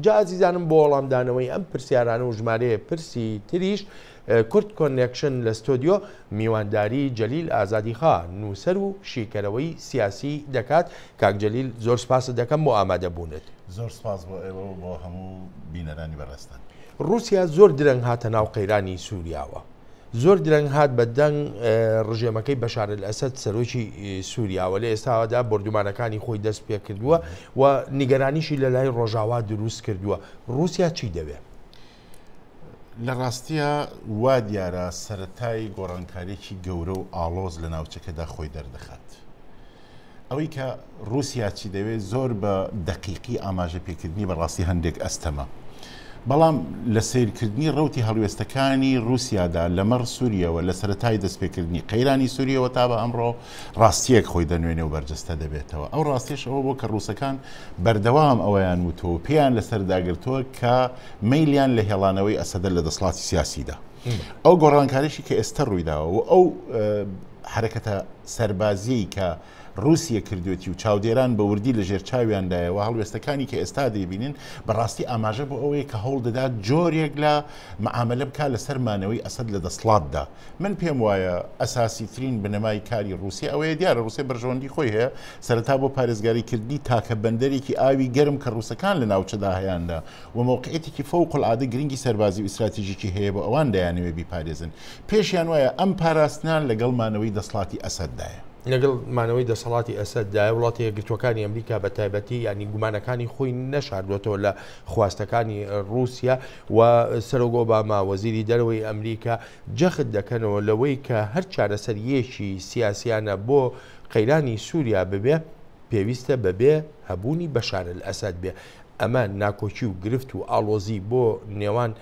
جا ئازیزانم بۆ وەڵامدانەوەی ئەم پرسیارانە و ژمارەیە پرسی تریش کورد کۆنێکشن لە ستۆدیۆ میوانداری جەلیل ئازادیخا نووسەر و شیکەرەوەی سیاسی دەکات. کاک جەلیل زۆر سپاس دەکەم بۆ ئامادەبوونت. زۆر سپاس بۆ ئێوە بۆ هەموو بینەرانی بەڕێستان. رووسیا زۆر درەنگ هاتە ناو قەیرانی سووریاوە. زۆر درەنگ هات بە دەنگ ڕژێمەکەی بەشار ئەسەد سەرۆکی سووریاوە لە ئێستادا بردومانەکانی خۆی دەست پێ کردووە و نیگەرانیشی لە لای ڕۆژاوا دروست کردووە. رووسیا چی دەوێت؟ لە ڕاستیە وا دیارە سەرەتای گۆڕانکاریێکی گەورە و ئاڵۆز لە ناوچەکەدا خۆی دەردەخات. ئەوەی کە رووسیا چی دەوێت زۆر بە دەقیقی ئاماژە پێکردنی بەڕاستی هەندێک ئەستەمە. بەڵام لە سیرکردنی ڕوتی هەڵوێستەکانی رووسیادا لەمەڕ سووریەوە لە سەرەتای دەستپێکردنی قەیرانی سووریەوە تا بە ئەمڕۆ ڕاستیەک خۆی دەنوێنێ و بەرجەستە دەبێتەوە. ئەو ڕاستیش ئەوە بۆ کە ڕووسەکان بەردەوام ئەوەیان وتۆ پێیان لەسەرداگرتووە کە مەیلیان لە هێڵانەوەی ئەسەدە لە دەسڵاتی سیاسیدا. ئەو گۆڕانکاریشی کە ئێستا ڕوویداوە و ئەو حرەکەتە سەربازی کە رووسیا کردوێتی و چاودێران بە وردی لە ژێر چاویاندایەوە هەڵوێستەکانی کە ئێستا دەیبینین بەڕاستی ئاماژە بۆ ئەوەیە کە هەوڵ دەدات جۆرێک لە معاملە بکات لەسەر مانەوەی ئەسەد لە دەسڵاتدا. من پێم وایە ئەساسی ترین بنەمای کاری رووسیا ئەوەیە دیارە رووسیا بەرژەوەندی خۆی هەیە سەرەتا بۆ پارێزگاریکردنی تاکە بەندەرێکی ئاوی گەرم کە رووسەکان لە ناوچەدا هەیەاندا و موقعیتێکی فەوق‌العادە گرنگی سەربازی و ئیستراتیژیکی هەیە بۆ ئەوان دەیانەوێ بیپارێزن. پێشیان وایە ئەم پاراستنان لەگەڵ مانەوەی دەسڵاتی ئەسەددایە. لەگەڵ مانەوەی دەسەڵاتی ئەسەددا وڵاتی یەکگرتوەکانی ئەمریکا بە تایبەتی ینی گومانەکانی خۆی نەشاردوێتەوە لە خواستەکانی رووسیا و سەرۆک ئۆباما وەزیری دەرەوەی ئەمریکا جەخت دەکەنەوە لەوەی کە هەر چارەسەریەکی سیاسیانە بۆ قەیرانی سووریا ببێ پێویستە بەبێ هەبوونی بەشار ئەسەد بێ. ئەمە ناکۆچی و گرفت و ئاڵۆزی بۆ نێوان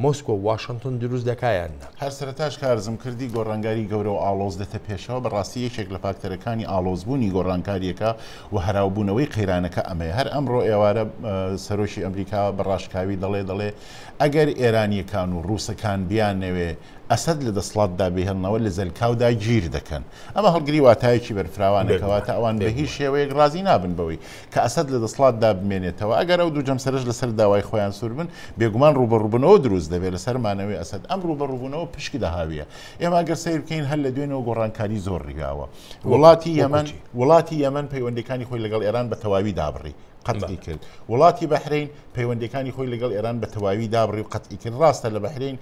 مۆسکۆ و واشنگتن دروست دەکایاننا. هەر سەرەتاش کارزم کردی گۆڕانکاری گەورە و ئاڵۆز دێتە پێشەوە بەڕاستی یەکێک لە فاکتەرەکانی ئاڵۆزبوونی گۆڕانکاریەکە و هەراوبوونەوەی قەیرانەکە ئەمەیە. هەر ئەمڕۆ ئێوارە سەرۆشی ئەمریکا بەڕاشکاوی دەڵێ ئەگەر ئێرانیەکان و ڕووسەکان بیانەوێ ئەسەد لە دەسڵاتدا بهێڵنەوە لە زەلکاودا گیر دەکەن. ئەمە هەڵگری واتایەکی بەرفراوانەکەواتە ئەوان بە هیچ شێوەیەک ڕازی نابن بەوەی کە ئەسەد لە دەسڵاتدا بمێنێتەوە. ئەگەر ئەو دوو جەمسەرش لەسەر داوای خۆیان سوور بن بێگومان ڕوبەڕووبوونەوە دروست دەبێت لەسەر مانەوەی ئەسەد. ئەم ڕوبەڕووبوونەوە پشکی داهاویە. ئێمە ئەگەر سیر بکەین هەر لە دوێنەوە گۆڕانکاری زۆر ڕیگاوە. وڵاتی یەمەن پەیوەندەکانی خۆی لەگەڵ ئێران بە تەواوی دابڕی قەتڵی کرد وڵاتی بەحرین پەیوەندەکانی خۆی لەگەڵ ئێران بە تەواوی دابڕی و قەتعی کرد ڕاستە لە بەحرین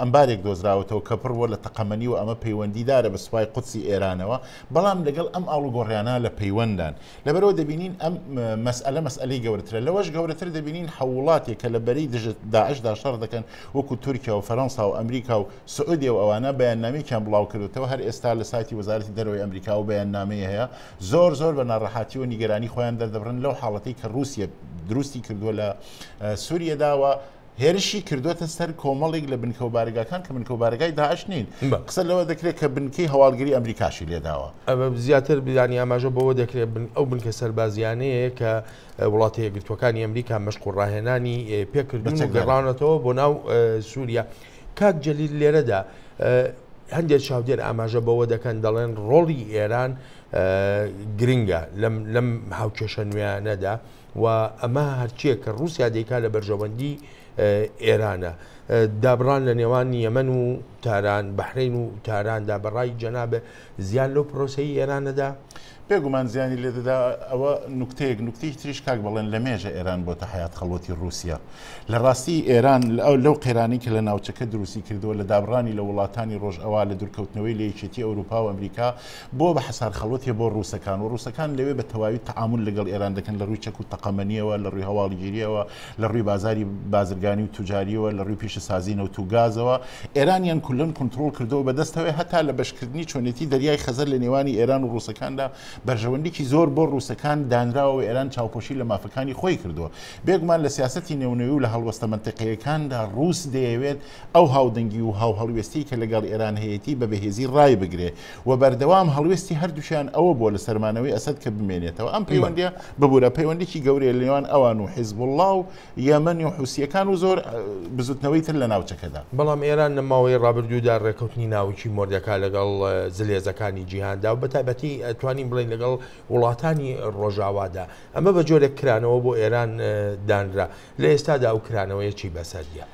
ئەمبارێک دۆزراوەتەوە کە پڕ بۆ لە تەقەمەنی و ئەمە پەیوەندیدارە بە سوپای قودسی ئێرانەوە بەڵام لەگەڵ ئەم ئاڵوگۆڕیانە لە پەیوەندان لەبەرەوە دەبینین ئەم مەسئلەی گەورەترە لەوەش گەورەتر دەبینین حوڵاتێک کە لە بەرەی داعشدا شەڕ دەکەن وەکو تورکیا و فەرەنسا و ئەمریکا و سعودی و ئەوانە بەیاننامەیەکیان بڵاو کردوتەوە هەر ئێستا لە سایتی وەزارەتی دەرەوەی ئەمریکا و بەیاننامەیە هەیە زۆر بە ناڕەحاتی و نیگەرانی خۆیان دەردەبڕن لەو حاڵەتی کە رووسیا دروستی کردووە لە سووریەداوە هێرشی کردوتە سەر کۆمەڵێک لە بنکەوبارگاکان کە بنکەوبارگای داعش نین قسە لەوە دەکرێت کە بنکەی هەواڵگری ئەمریکاشی لێداوە ئەمە زیاتر بیانی ئاماژە بەوە دەکرێت ئەو بنکە سەربازیانەیە کە وڵاتی یەکگرتوەکانی ئەمریکا مەشق و ڕاهێنانی پێکردن و گەڕانەتەوە بۆ ناو سووریا کاک جەلیل لێرەدا هەندێک چاودێر ئاماژە بەوە دەکەن دەڵێن ڕۆڵی ئێران گرنگە لەم هاوکێشە نوێیانەدا و ئەمە هەرچیە کە رووسیا دەیکا لە بەرژەوەندی ئێرانە دابڕان لە نێوان یەمەن و تاران بەحرین و تاراندا بەڕای جەنابە زیان لەو پرۆسەی ئێرانەدا بێگومان زیانی لێدەدا ئەوە نوکتەیەک تریش کاک بڵێن لە مێژە ئێران بۆتە حیات خەڵوەتی رووسیا لە ڕاستی ئێران لەو قێرانی کە لە ناوچەکە دروستی کردووە لە دابڕانی لە وڵاتانی ڕۆژئەوا لە دوورکەوتنەوەی لە یەکێتی ئەوروپا و ئەمریکا بۆ بە حەسار خەڵوەتیە بۆ ڕووسەکان و ڕووسەکان لەوێ بە تەواوی تەعامل لەگەڵ ئێران دەکەن لە ڕووی چەک و تەقەمەنیەوە لە ڕووی هەواڵگیریەوە لە ڕووی بازاری بازرگانی و توجاریەوە لە ڕووی پیشەسازی نەوت و گازەوە ئێرانیان کولن کنترۆل کردەوە بەدەستەوەی هەتا لە بەشکردنی چۆنێتی دەریای خەزەر لە نێوانی ئێران و ڕووسەکاندا بەرژەوەندێکی زۆر بۆ ڕووسەکان دانراوە ئێران چاوپۆشی لە مافەکانی خۆی کردووە بێگومان لە سیاسەتی نێونەوەی و لە هەڵوەستە منتیقیەکاندا ڕووس دەیەوێت ئەو هاودەنگی و هەڵوێستی کە لەگەڵ ئێران هەیەی بە بەهێزی ڕای بگرێ و بەردەوام هەڵوێستی هەردووشیان ئەوە بووە لە سەرمانەوەی ئەسەد کە بمێنێتەوە ئەم پەیوەندیە ببوورە پەیوەندێکی گەورەیە لە نێوان ئەوان و حیزب الله و یەمەن و حوسیەکان و زۆر بزوتنەوەی تر لە ناوچەکەدا بەڵام ئێران لە ماوەی ڕابردوودا ڕێکەوتنی ناوچی مۆردەکە لەگەڵ زلێزەکانی جیهاندا و بەتایبەتی ئەتوانین بڵین لەگەڵ وڵاتانی ڕۆژاوادا ئەمە بە جۆرێک کرانەوە بۆ ئێران دانرا لە ئێستادا ئەو کرانەوەی چی بەسەریە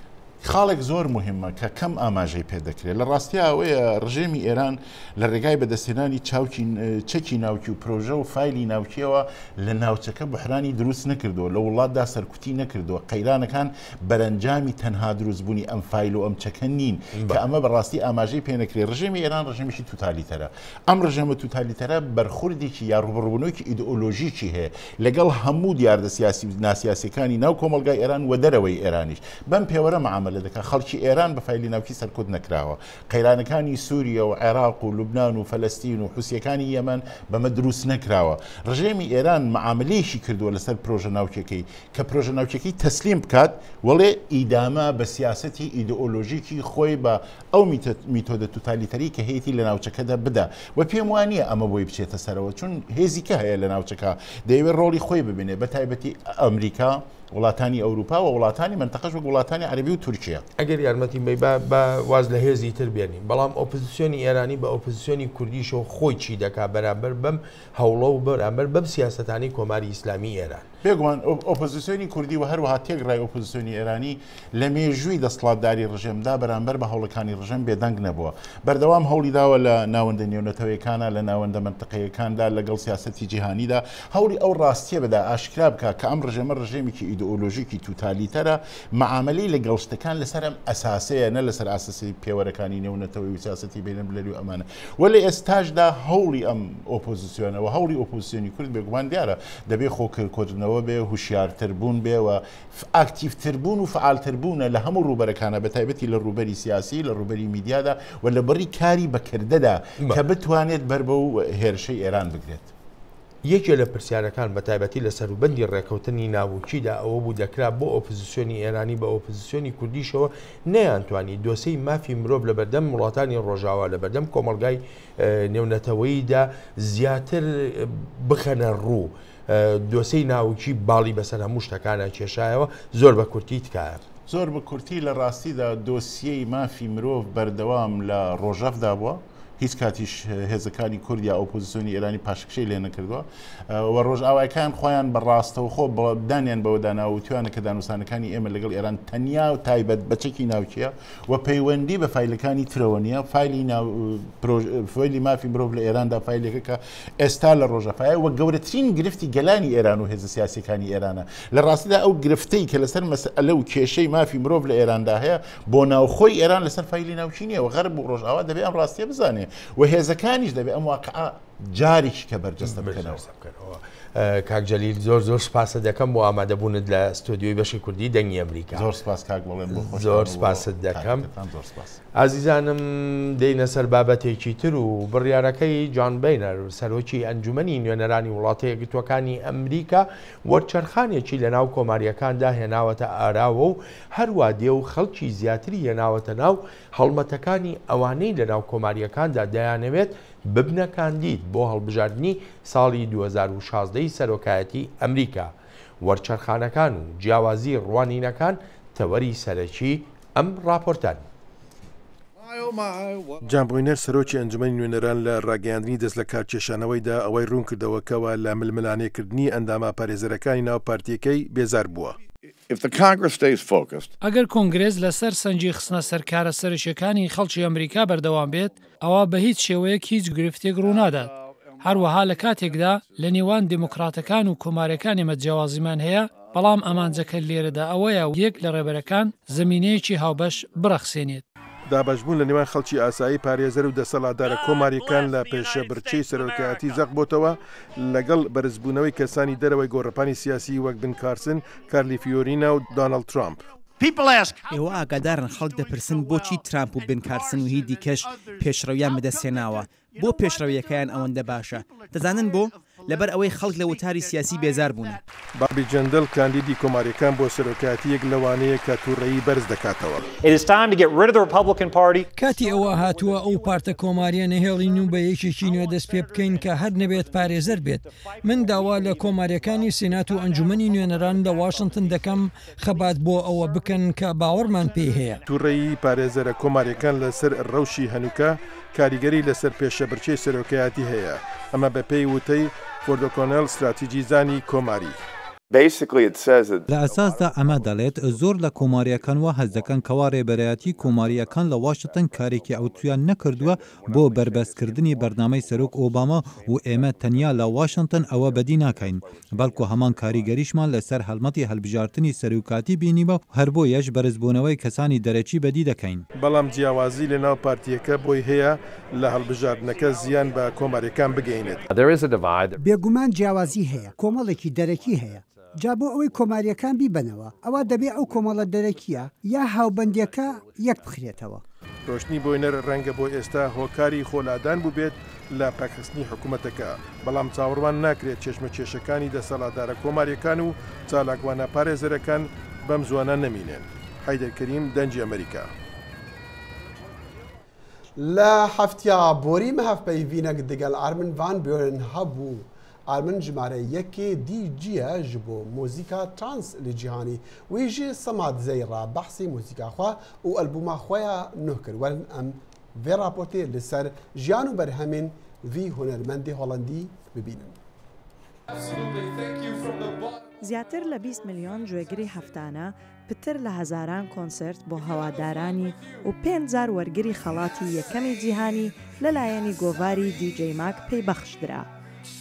خاڵێک زۆر مهمە کە کەم ئاماژەی پێدەکرێت لە ڕاستی ئەوەیە ڕژێمی ئێران لە ڕێگای بەدەستێنانی چەکی ناوکی و پرۆژە و فایلی ناوکیەوە لە ناوچەکە بحرانی دروست نەکردو لە وڵاتدا سەرکوتی نەکردووە قەیرانەکان بەرەنجامی تەنها دروستبوونی ئەم فایل و ئەم چەکە نین کە ئەمە بەڕاستی ئاماژەی پێنەکرێت ڕژێمی ئێران ڕژێمیشی توتالیتەرە ئەم ڕژێمە توتالیتەرە بەرخوردێکی یا ڕوبڕبوونەوەیکی ئیدئۆلۆژیکی هەیە لەگەڵ هەموو دیاردە سیاسی ناسیاسەکانی ناو کۆمەلگای ئێران و دەرەوەی ئێرانیش بەم پێوەرە مەعاملە لە دەکات خەڵکی ئێران بە فایلی ناوکی سەرکوت نەکراوە قەیرانەکانی سووریا و عێراق و لوبنان و فەلەستین و حوسیەکانی یەمەن بەمە دروست نەکراوە ڕژێمی ئێران مەعاملەیەکی کردووە لەسەر پرۆژە ناوچەکەی کە پرۆژە ناوچەکەی تەسلیم بکات وەڵێ ئیدامە بە سیاسەتی ئیدئۆلۆژیکی خۆی بە ئەو میتۆدە توتالیتەری کە هەیەی لە ناوچەکەدا بدا و پێم وانە ئەمە بۆی بچێتە سەرەوە چون هێزیکە هەیە لە ناوچەکە دەیەوێت ڕۆڵی خۆی ببینێ بە تایبەتی ئەمریکا وڵاتانی ئەوروپا و وڵاتانی منتەقەش و وڵاتانی عەربی و تورکیا ئەگەر یارمەتی بە واز لە هێزی تر بێنین بەڵام ئۆپۆزیسیۆنی ئێرانی بە ئۆپۆزیسیۆنی کوردیشەوە خۆی چی دەکا بەرامبەر بەم هەوڵە و بەرامبەر بەم سیاسەتانی کۆماری ئیسلامی ئێران بێگومان ئۆپۆزیسیۆنی کوردی و هەروەها تێگڕای ئۆپۆزیسیۆنی ئێرانی لە مێژووی دەسەڵاتداری ڕژێمدا بەرامبەر بە هەوڵەکانی ڕژەم بێدەنگ نەبووە بەردەوام هەوڵی داوە لە ناوەندە نێونەتەوەیەکانە لە ناوەندە منتەقەیەکاندا لەگەڵ سیاسەتی جیهانیدا هەوڵی ئەو ڕاستیە بەدا ئاشکرا بکە کە ئەم ڕژێمە ڕژێمێکی ئیدئۆلۆژیکی توتالیتەرە مەعاملەی لە گەڵشتەکان لەسەر ئەم ئەساسەیە نە لەسەر ئاساسی پێوەرەکانی نێونەتەوەی و سیاسەتی بینەملەلی و ئەمانە وەلێ ئێستاشدا هەوڵی ئەم ئۆپۆزیسیۆنەوە هەوڵی ئۆپۆزیسیۆنی کورد بێگومان دیارە دەبێ خۆکردکۆتنەوە بێ هوشیارتربوون بێەوە ئاکتیڤتربوون و فعالتربوونە لە هەموو ڕوبەرەکانە بە تایبەتی لە ڕوبەری سیاسی لە ڕوبەری میدیادا و لە بەڕی کاری بەکردەدا کە بتوانێت بەر بە و هێرشەی ئێران بگرێت یەکێ لە پرسیارەکان بە تایبەتی لە سەروبەندی ڕێکەوتنی ناوچیدا ئەوە بوو دەکرا بۆ ئۆپۆزیسیۆنی ئێرانی بە ئۆپۆزیسیۆنی کوردیشەوە نەیانتوانی دۆسەی مافی مرۆڤ لە بەردەم وڵاتانی ڕۆژاوا لە بەردەم کۆمەلگای نێونەتەوەییدا زیاتر بخەنە ڕوو دۆسەی ناوچی باڵی بەسەر هەموو شتەکانە کێشایەوە زۆر بە کورتی تکایە زۆر بە کورتی لە ڕاستیدا دۆسیەی مافی مرۆڤ بەردەوام لە ڕۆژەفدا بووە هیچ کاتیش هێزەکانی کوردیا ئۆپۆزیسیۆنی ئێرانی پاشکشەی لێ نەکردووە و ڕۆژئاوایەکان خۆیان بەڕاستەوە خۆ دانیان بەوەدانا و توانە کە دانووسانەکانی ئێمە لەگەڵ ئێران تەنیا و تایبەت بەچەکی ناوچیە و پەیوەندی بە فیلەکانی ترەوە نیە فایلی مافی مرۆڤ لە ئێراندا فیلێکە کە ئێستا لە ڕۆژەفایە و گەورەترین گرفتی گەلانی ئێران و هێزە سیاسیەکانی ئێرانە لە ڕاستیدا ئەو گرفتەی کە لەسەر مەسئلە و کێشەی مافی مرۆڤ لە ئێراندا هەیە بۆ ناوخۆی ئێران لەسەر فیلی ناوچی نیە و غەرب و ڕۆژئاوا دەبێت ئەم ڕاستیە بزانێ و هێزەکانیش دەبێت ئەم واقعە جارێکی کە بەرجەستە بکەنەوە. کاکجەلیل زۆر سپاسە دەکەم بۆ ئامادەبوونت لە ستۆدیۆی بەشی کوردی دەنگی ئەمریکا. زۆر سپاس کاک بڵێن زۆر سپاست دەکەم. ئازیزانم دێنە سەر بابەتێکی تر و بڕیارەکەی جان بینەر سەرۆکی ئەنجومەنی نوێنەرانی وڵاتە یەکگرتووەکانی ئەمریکا وەرچەرخانێکی لە ناو کۆماریەکاندا هێناوەتە ئاراوە و هەروە دێ و خەڵکی زیاتری هێناوەتە ناو هەڵمەتەکانی ئەوانەی لە ناو کۆماریەکاندا دەیانەوێت ببنە کاندید بۆ هەڵبژاردننی ساڵی 2016 سەرۆکایەتی ئەمریکا. وەرچەرخانەکان و جیاوازی ڕوانینەکان تەوەری سەرەکی ئەم راپۆرتان. جانبووینەر سەرۆکی ئەنجومەنی نوێنەران لە ڕاگەیاندنی دەست لە کارکێشانەوەیدا ئەوەی ڕوون کردەوەکەوە لە ململانێکردنی ئەنداما پارێزەرەکانی ناو پارتیەکەی بێزار بووە. ئەگەر کۆنگرێز لەسەر سەنجی خستنە سەرکارە سەرشەکانی خەڵکی ئەمریکا بەردەوام بێت ئەوە بە هیچ شێوەیەک هیچ گرفتێک ڕوونادات. هەروەها لە کاتێکدا لە نێوان دموکراتەکان و کۆمارەکانی مەجیاوازیمان هەیە بەڵام ئەمانجەکە لێرەدا ئەوەیە و یەک لە ڕێبەرەکان زمینەیەکی هاوبەش بڕەخسێنێت. دابەشبوون لە نێوان خەڵکی ئاسایی پارێزەر و دەسەڵاتدارە کۆماریەکان لە پێشە برچەی سەرۆکایەتی زەق بۆتەوە لەگەڵ بەرزبوونەوەی کەسانی دەرەوەی گۆڕەپانی سیاسی وەک بن کارسن، کارلی فیۆرینا و دۆناڵد ترامپ. ئێوە ئاگادارن خەڵک دەپرسن بۆچی ترامپ و بن کارسن و هی دیکەش پێشڕەویان بەدەستێناوە بۆ پێشڕەویەکەیان ئەوەندە باشە دەزانن بۆ لەبەر ئەوەی خەڵک لە وتاری سیاسی بێزار بوون. بابی جەندەل کاندیدی کۆماریەکان بۆ سەرۆکایەتیەک لەوانەیە کە تووڕەیی بەرز دەکاتەوە. کاتی ئەوە هاتووە ئەو پارتە کۆماریە نەهێڵین و بە یەکێکی نوێ دەست پێ بکەین کە هەر نەبێت پارێزەر بێت. من داوا لە کۆماریەکانی سێنات و ئەنجومەنی نوێنەران لە واشنگتن دەکەم خەبات بۆ ئەوە بکەن کە باوەڕمان پێ هەیە. تووڕەیی پارێزەرە کۆماریەکان لەسەر ڕەوشی هەنووکە کاریگەری لەسەر پێشە برچەی سەرۆکایەتی هەیە. ئەمە بە پێی وتەی فۆردۆکۆنەل استراتیجیزانی کۆماری. لە ئەساسدا ئەمە دەڵێت زۆر لە کۆماریەکان وە هەز دەکەن کەوا ڕێبەرایەتی کۆماریەکان لە واشنگتن کارێکی ئەوتویان نەکردووە بۆ بربەستکردنی بەرنامەی سەرۆک ئۆباما و ئێمە تەنیا لە واشنگتن ئەوە بەدی ناکەین بەڵکو هەمان کاریگەریشمان لەسەر هەلمەتی هەڵبژارتنی سەرۆکاتی بینیبە و هەر بۆ یەش بەرزبوونەوەی کەسانی دەرەکی بەدی دەکەین. بەڵام جیاوازی لە ناو پارتیەکە بۆی هەیە لە هەڵبژاردنەکە زیان بە کۆماریەکان بگەینێت. بێگومان جیاوازی هەیە کۆمەڵێکی دەرەکی هەیە. جا بۆ ئەوەی کۆماریەکان بیبنەوە ئەوە دەبێ ئەو کۆمەڵە دەرەکیە یا هاوبەندیەکە یەک بخرێتەوە. ڕۆشنی بۆینەر ڕەنگە بۆ ئێستا هۆکاری خۆلادان بوو بێت لە پاکستنی حکوومەتەکە بەڵام چاوەڕوان ناکرێت چێشمە کێشەکانی دەسەڵاتدارە کۆماریەکان و چالاکوانە پارێزەرەکان بەم زوانە نەمینێن. حەیدەرکەریم دەنجی ئەمریکا. لە هەفتیا بۆری مەهەفپەیڤینەک دەگەڵ ئارمن ڤان بیۆرن هەبوو. ئارمن ژمارە یەکێ دیجیە ji بۆ مۆزیکا ترانس لە جیهانی وی ژێ سەمات زەیڕا بەحسی مۆزیکاخوا و ئەلبوما خۆیان نۆ کرد وەرن ئەم vê raportê li ser jiyan û berhemên vî hunermendê Holandî bibînin. زیاتر لە 20 میلیۆن گوێگری هەفتانە پتر لە هەزاران کۆنسرت بۆ هەوادارانی و 5,000 وەرگری خەڵاتی یەکەمی جیهانی لەلایەنی گۆڤاری دیجەی ماک پێی بەخشدرا.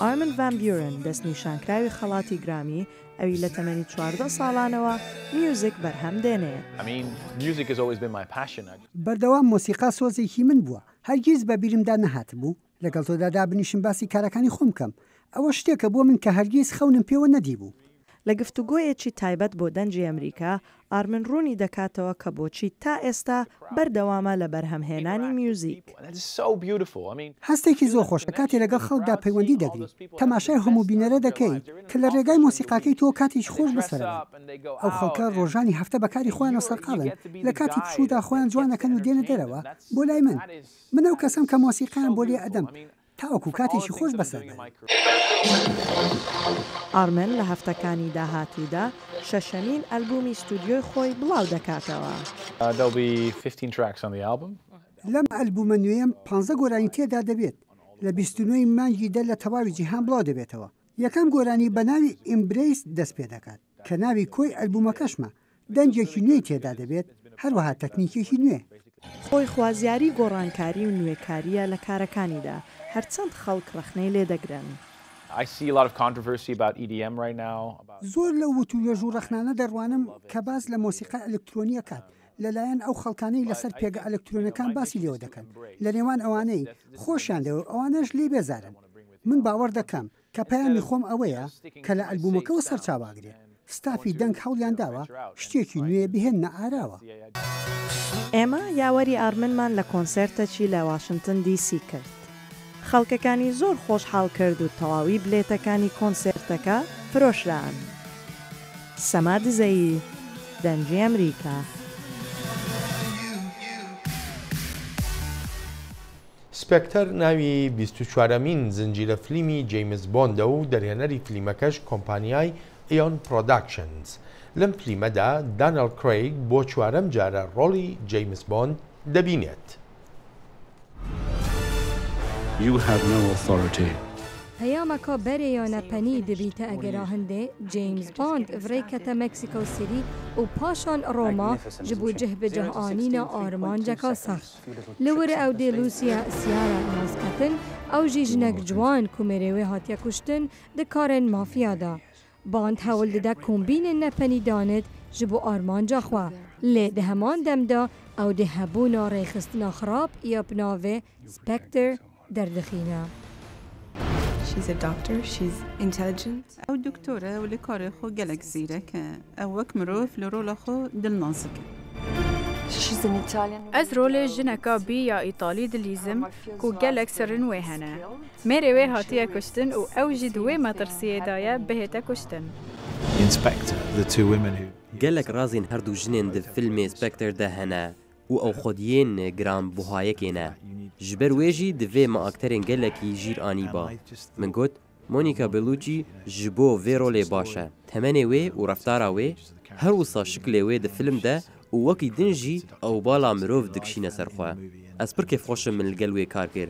ئارمن ڤان بیۆرن دەستنیشانکراوی خەڵاتی گرامی ئەوی لە تەمەنی 14 ساڵانەوە میوزیک بەرهەم دێنێت. بەردەوام مۆسیقا سۆزێکی من بووە هەرگیز بە بیرمدا نەهات بوو لەگەڵ تۆدا دابنیشم باسی کارەکانی خۆم بکەم ئەوە شتێکە بۆ من کە هەرگیز خەونم پێوە نەدی بوو. لە گفتوگۆیەکی تایبەت بۆ دەنجی ئەمریکا ئارمن ڕوونی دەکاتەوە کە بۆچی تا ئێستا بەردەوامە لە بەرهەمهێنانی میوزیک. هەستێکی زۆر خۆشە کاتی لەگەڵ خەڵکدا پەیوەندی دەگری تەماشای هەموو بینەرە دەکەی کە لە ڕێگای مۆسیقاکەی تۆ کاتیش خۆش بەسەرە ئەو خەڵکە ڕۆژانی هەفتە بەکاری خۆیان سەرقاڵن لە کاتی پشودا خۆیان جوانەکەن و دێنە دەرەوە بۆ لای من ئەو کەسم کە مۆسیقیان بۆ لێ ئەدەم تاوەکو کاتێکی خۆش بەسەر. ئارمن لە هەفتەکانی داهاتوودا شەشەمین ئەلبومی ستودیۆی خۆی بڵاو دەکاتەوە. لەم ئەلبومە نوێیەم 15 گۆرانی تێدا دەبێت لە 29 مانگی دە لە تەواوی جیهان بڵاو دەبێتەوە. یەکەم گۆرانی بە ناوی ئیمبریس دەست پێ دەکات کە ناوی کۆی ئەلبومەکەشمە. دەنجێکی نوێی تێدا دەبێت هەروەها تەکنیکێکی نوێ. خۆی خوازیاری گۆڕانکاری و نوێکاریە لە کارەکانیدا هەرچەند خەڵک ڕخنەی لێ دەگرن. زۆر لە وتووێژ و ڕخنانە دەڕوانم کە باس لە مۆسیقا ئەلکترۆنیە کات لەلایەن ئەو خەڵکانەی لەسەر پێگە ئەلکترۆنەکان باسی لێوە دەکەن لە نێوان ئەوانەی خۆشیان دەوە ئەوانەش لێ بێزارن. من باوەڕ دەکەم کە پەیامی خۆم ئەوەیە کە لە ئەلبومەکەەوە سەرچاواگرێت. ستافی دەنگ هەوڵیان داوە شتێکی نوێ بهێنە ئاراوە. ئێمە یاوەری ئارمنمان لە کۆنسەرتەکی لە واشنگتن دیسی کرد. خەڵکەکانی زۆر خۆشحاڵ کرد و تەواوی بلێتەکانی کۆنسەرتەکە فرۆشران. سەما دزەیی، دەنجی ئەمریکا. سپێکتەر ناوی 24مین زنجیرە فلیمی جیمز بۆندە و دەرهێنەری فلیمەکەش کۆمپانیای ئیۆن پرۆداکشنز. لەم فلیمەدا دانەل کرێیگ بۆ چوارەم جارە ڕۆڵی جیمز بۆند دەبینێت. هەیامەکە بەرەیانە پەنی دەبیتە ئەگەرا هەندێ جیمز بۆند ڤڕێکەتە مەکسیکۆ سیری و پاشان ڕۆما ji بۆ cihbicehîna armanceka sext. Li wir ew dê Lûsiya siyara nasketin, ew jî jinek ciwan ku mêrê wê hatiye kuştin dikarin mafya da. Bond hewl dide kombînên nepenî danit ji bo armanca xwe. Lê di heman demda ew dê hebûna rêxistina xirab ya binavê Spectre derdixîne. She's a doctor, she's intelligent. ئەو دکتۆرە و لە کارێ خۆ gelek زیرەکە ئەو وەک مرۆڤ لە ڕۆڵە خۆ دڵنازکە. Ez rolê jineka bî ya Îtalî dilîzim ku gelek sirin wê hene. Mêrê wê hatiye kuştin û ew jî di wê metirsiyê da ye bihête kuştin. Gelek razên herdû jinên di filmê Spectre de hene û ew xwediyên giranbuhayekê ne. Ji ber wê jî divê me akterên gelekî jîr anî ba. Min got Monica Bellucci ji bo vê rolê baş e. Temenê wê û reftara wê her wisa şiklê wê di film de û wekî din jî ew bala mirov dikişîne ser xwe. Ez pir kêfxweşim min li gel wê kar kir.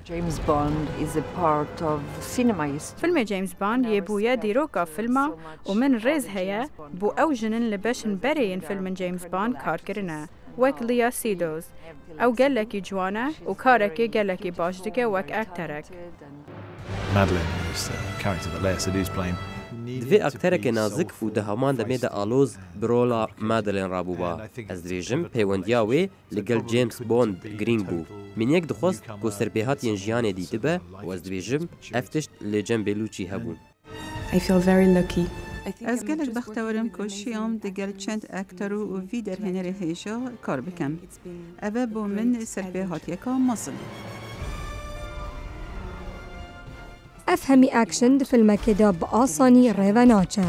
Filmê James Bond yê bûye dîroka filma û min rêz heye bû ew jinin li beşin bereyên filmin James Bond karkirine. Wek Lea Seydoux. Ew gelekî ciwan e û karekê gelekî baş dike wek akterek. Divê akterekê nazik û di heman demê de aloz bi rola Madeleine rabûba. Ez dibêjim peywendiya wê li gel James Bond girîng bû. Min yek dixwast ku serbêhatiyên jiyanê dî dibe û ez dibêjim ev tişt li cem Bellucci hebûn. I feel very lucky. Ez gelek bextewerim ku şiyam di gel çend aktor û vî derhênerê hêja kar bikim. Ev e bo min serbêhatiyeka mezin. Ev hemî action di filmekê de bi asanî rêve naçe.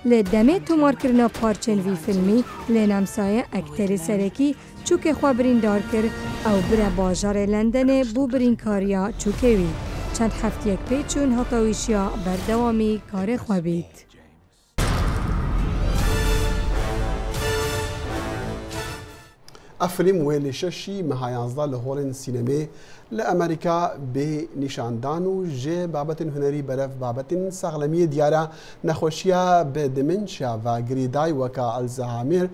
Lê demê tomarkirina parçên vî filmî lê nemsaye ekterê serekî çûkê xwe birîndar kir ew bire bajarê Lendenê bû birînkariya çûkê wî. Çend heftiyek pê çûn heta wîşiya berdewamî karê xwe bît. ئەفریم وێ لێ شەشی مەها 11 لە هۆڵên سینەمê li Amerîka bê nîşandan û jê babetên hunêrî beref babetên sexlemiyê diyara nexweşiya bi dementia ve girîdayî weka Alzheimer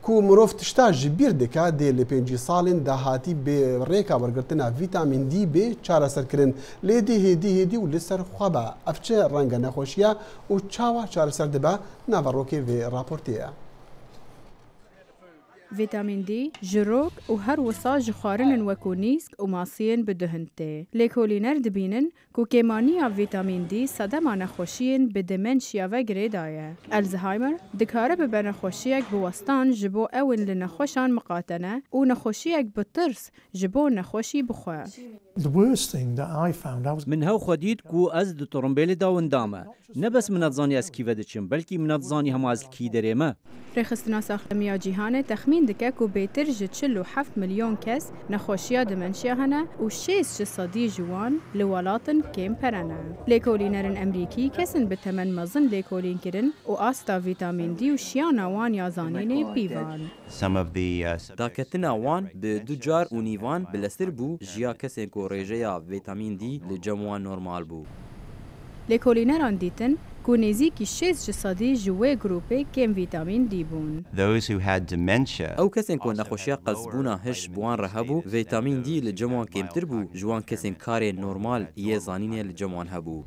ku mirov tişta ji bîr dike dê li 5 salên dahatî bê rêka wergirtina vîtamîn D bê çareserkirin lê dê hêdî û li ser xwe be ev çi renga nexweşiya û çawa çareser dibe naverokê vê raportê ye. Vîtamîn D ji rok û her wisa ji xwarinên wekû nîsk û masiyên bidihin tê. Lêkolîner dibînin ku kêmaniya vîtamîn D sedema nexweşiyên bi dementia ve girêda ye. Alzheimer dikare bibe nexweşiyek bi westan ji bo ewên li nexweşan miqatene û nexweşiyek bi tirs ji bo nexweşî bixwe. من هەو خۆدیت و ئەس دو تۆڕمبیلی داوەندامە نەبەس منەتزانی ئەسکیڤە دەچم بەلکی منەتزانی هەمازلکی دەرێمە ڕێخستنا ساختەمیە جیهانە تەخمین دکە و بێتر ji 47 ملیۆن کەس نەخۆشیە دمەنشیا هەنە و 6 جوان لە وڵاتن کێم پەرەنە. لێکۆلینەرن ئەمریکی کەسن بە تەمەن مەزن لێکۆلینکردن و ئاستا ڤیتامین دی و شیاناوان یازانینێ پیڤان. داکەتنا وان bi du car û nîvan bilestir bû jiya kesên ku rêjeya vîtamîn D li cem wan normal bû. لێکۆلینەران دیتن ku nêzîkî 6 ji wê grupê kêm vîtamîn D bûn. Ew kesên ku nexweşiya qezbûna hiş bi wan re hebû, vîtamîn D li cem wan kêmtir bû ji wan kesên karê normal yê zanînê li cem wan hebû.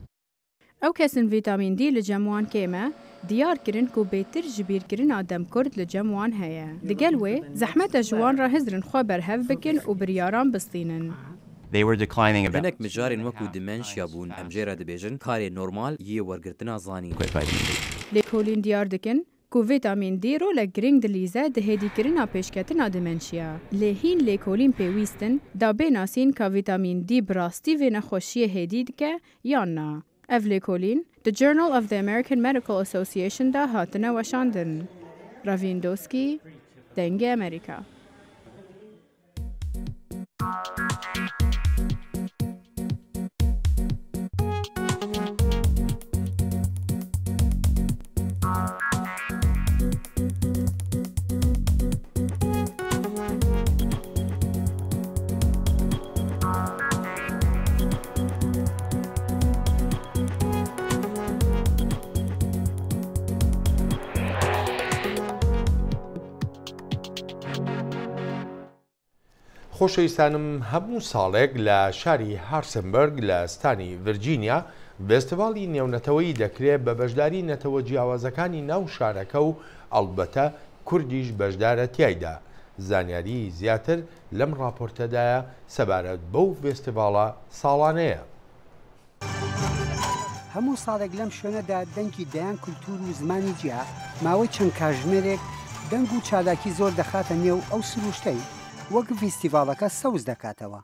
Ew kesên vîtamîn D li cem wan kêm e, diyar kirin ku bêtir ji bîrkirina demkurd li cem wan heye. Digel wê, zehmeta ji wan re hizrin xwe berhev bikin û biryaran bistînin. Hinek mijarên wekû dimensya bûn em jê re dibêjin karê normal yê wergirtina zanîn. Lêkolîn diyar dikin ku vîtamîn D rolek giring dilîze di hêdîkirina pêşketina dimensya. Lê hîn lêkolîn pêwîstin da bênasîn ka vîtamîn D bi rastî vê nexweşiyê hêdî dike yan na. Ev lêkolîn The Journal of the American Medical Association da hatine weşandin. Ravindowski, Dengê Amerika. خۆشەویستانم هەموو ساڵێک لە شاری هارسنبرگ لە ستانی ڤرجینیا فێستیڤاڵی نێونەتەوەیی دەکرێت بە بەشداری نەتەوە جیاوازەکانی ناو شارەکە و ئەڵبەتە کوردیش بەشدارە تیایدا. زانیاری زیاتر لەم راپۆرتەدایە سەبارەت بەو فێستیڤاڵە ساڵانەیە. هەموو ساڵێک لەم شوێنەدا دەنگی دەیان کولتور و زمانی جیا ماوەی چەند کاژمێرێک دەنگ و چالاکی زۆر دەخاتە نێو ئەو سروشتەی وەک فیستیڤاڵەکە سەوز دەکاتەوە.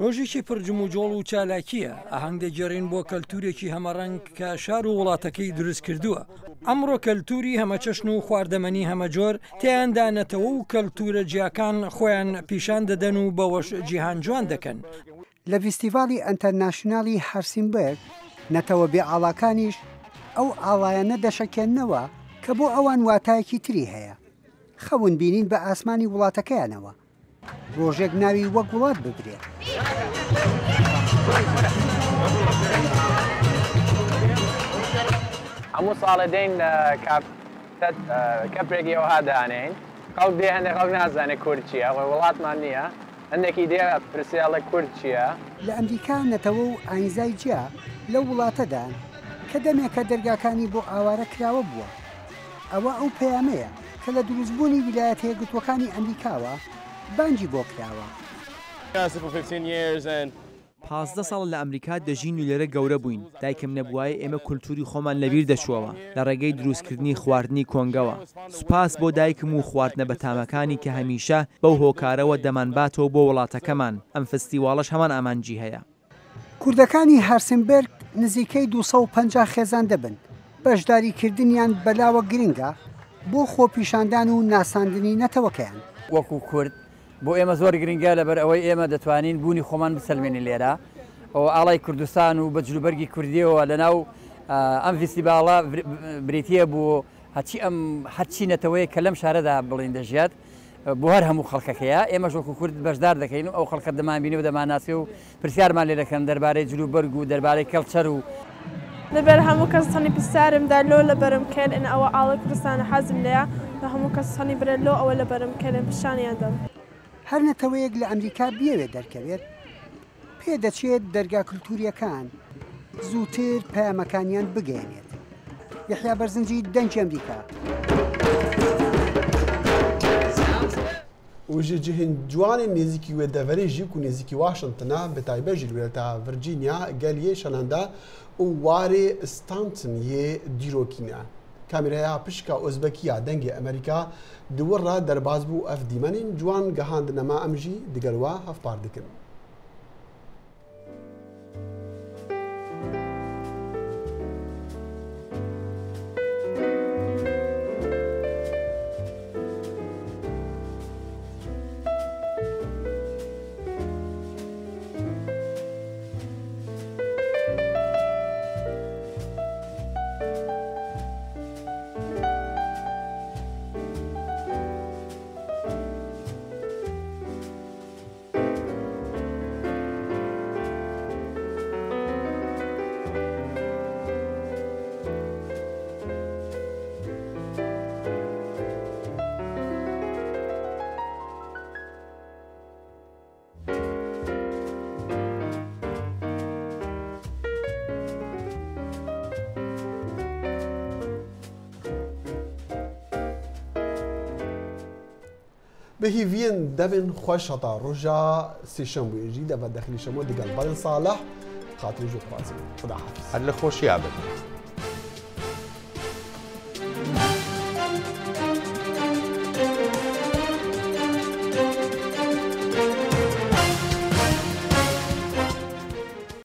ڕۆژێکی پرجم و جۆڵ و چالاکیە ئاهەنگ دەگەڕین بۆ کەلتورێکی هەمەڕەنگ کە شار و وڵاتەکەی دروست کردووە. ئەمڕۆ کەلتوری هەمەچەشن و خواردەمەنی هەمەجۆر تیاندانەتەوە و کەلتورە جیاکان خۆیان پیشان دەدەن و بەوەش جیهان جوان دەکەن. لە فیستیڤاڵی ئەنتەرناشنالی هارسینبرگ نەتەوە بێئاڵاکانیش ئەو ئاڵایەنە دەشەکێننەوە کە بۆ ئەوان واتایەکی تری هەیە. خەون بینین بە ئاسمانی وڵاتەکەیانەوە. ڕۆژێک ناوی وەک وڵات ببرێت. هەموو ساڵە دێن کەپێکی ئەوها دانین خەڵک دێ هەندێک خەڵک نازانێت کورد چییە خۆی وڵاتمان نییە هەندێکی دێ پرسیاڵە کورد چییە؟ لە ئەمریکا نەتەوە و ئاینزای جیا لەو وڵاتەدان کە دەمێکە دەرگاکانی بۆ ئاوارە کراوە بووە. ئەوە ئەو پەیامەیە کە لە دروستبوونی ویلایەتە یەکگرتووەکانی ئەمریکاوە بانگی بۆ کراوە. 15 ساڵ لە ئەمریکا دەژین و لێرە گەورە بووین. دایکم نەبووایە ئێمە کولتوری خۆمان لەبیر دەچووەوە لە ڕێگەی دروستکردنی خواردنی کۆنگەوە. سوپاس بۆ دایکم و خواردنە بەتامەکانی کە هەمیشە بەو هۆکارەوە دەمانباتەوە بۆ وڵاتەکەمان. ئەم فستیواڵەش هەمان ئامانجی هەیە. کوردەکانی هارسنبرگ نزیکەی 250 خێزان دەبن. بەشداریکردنیان بەلاوە گرنگە بۆ خۆپیشاندان و ناساندنی نەتەوەکەیان. وەکو کورد بۆ ئێمە زۆر گرنگە لەبەر ئەوەی ئێمە دەتوانین بوونی خۆمان بسەلمێنی لێرە ئەو ئاڵای کوردستان و بە جلوبەرگی کوردیەوە لەناو ئەم فیستیڤاڵە بریتیە بۆ هەرچی نەتەوەی کە لەم شارەدا بڵین دەژێت بۆ هەر هەموو خەڵکەکەیە ئێمە ژۆک و کورد بەشدار دەکەین و ئەو خەڵکە دەمانبینی و دەماناسی و پرسیارمان لێ دەکەن دەربارەی جلوبەرگ و دەربارەی کەڵچەر و لەبەر هەموو کەس هەنی پرسیارمدا لۆ لە بەرم کرد ئەن ئەوە ئاڵی کوردستانە حەزم لێە لە هەموو کەس هەنی برێت لۆ ئەوە لە بەرم کردن پیشانیان دەم. هەر نەتەوەیەک لە ئەمریکا بیەوێت دەرکەوێت پێ دەچێت دەرگا کولتوریەکان زووتر پەیامەکانیان بگەێنێت. یحیا بەرزنجی دەنگی ئەمریکا. وژی جهین جوانی نزیکی و دەڤەری ژیک و نزیکی واشنگتنە بە تایبەژی وێتە ڤرجینیا گەلیە شەنەندا و وارێ ستانتن یێ دیرۆکینە. کامیرەیە پشکە ئۆزبەکیە دەنگی ئەمریکا دووەڕە دەرباز بوو ئەف دیمەنین جوان گەهاندنەما ئەمژی دیگەروا هەفپار دکن. بهیوین دبن خوش هتا روژا سیشم بویجی دبن داخلی شما دیگر بدن صالح خاطر جو خوازی خدا حافظ. هل خوشی عبد.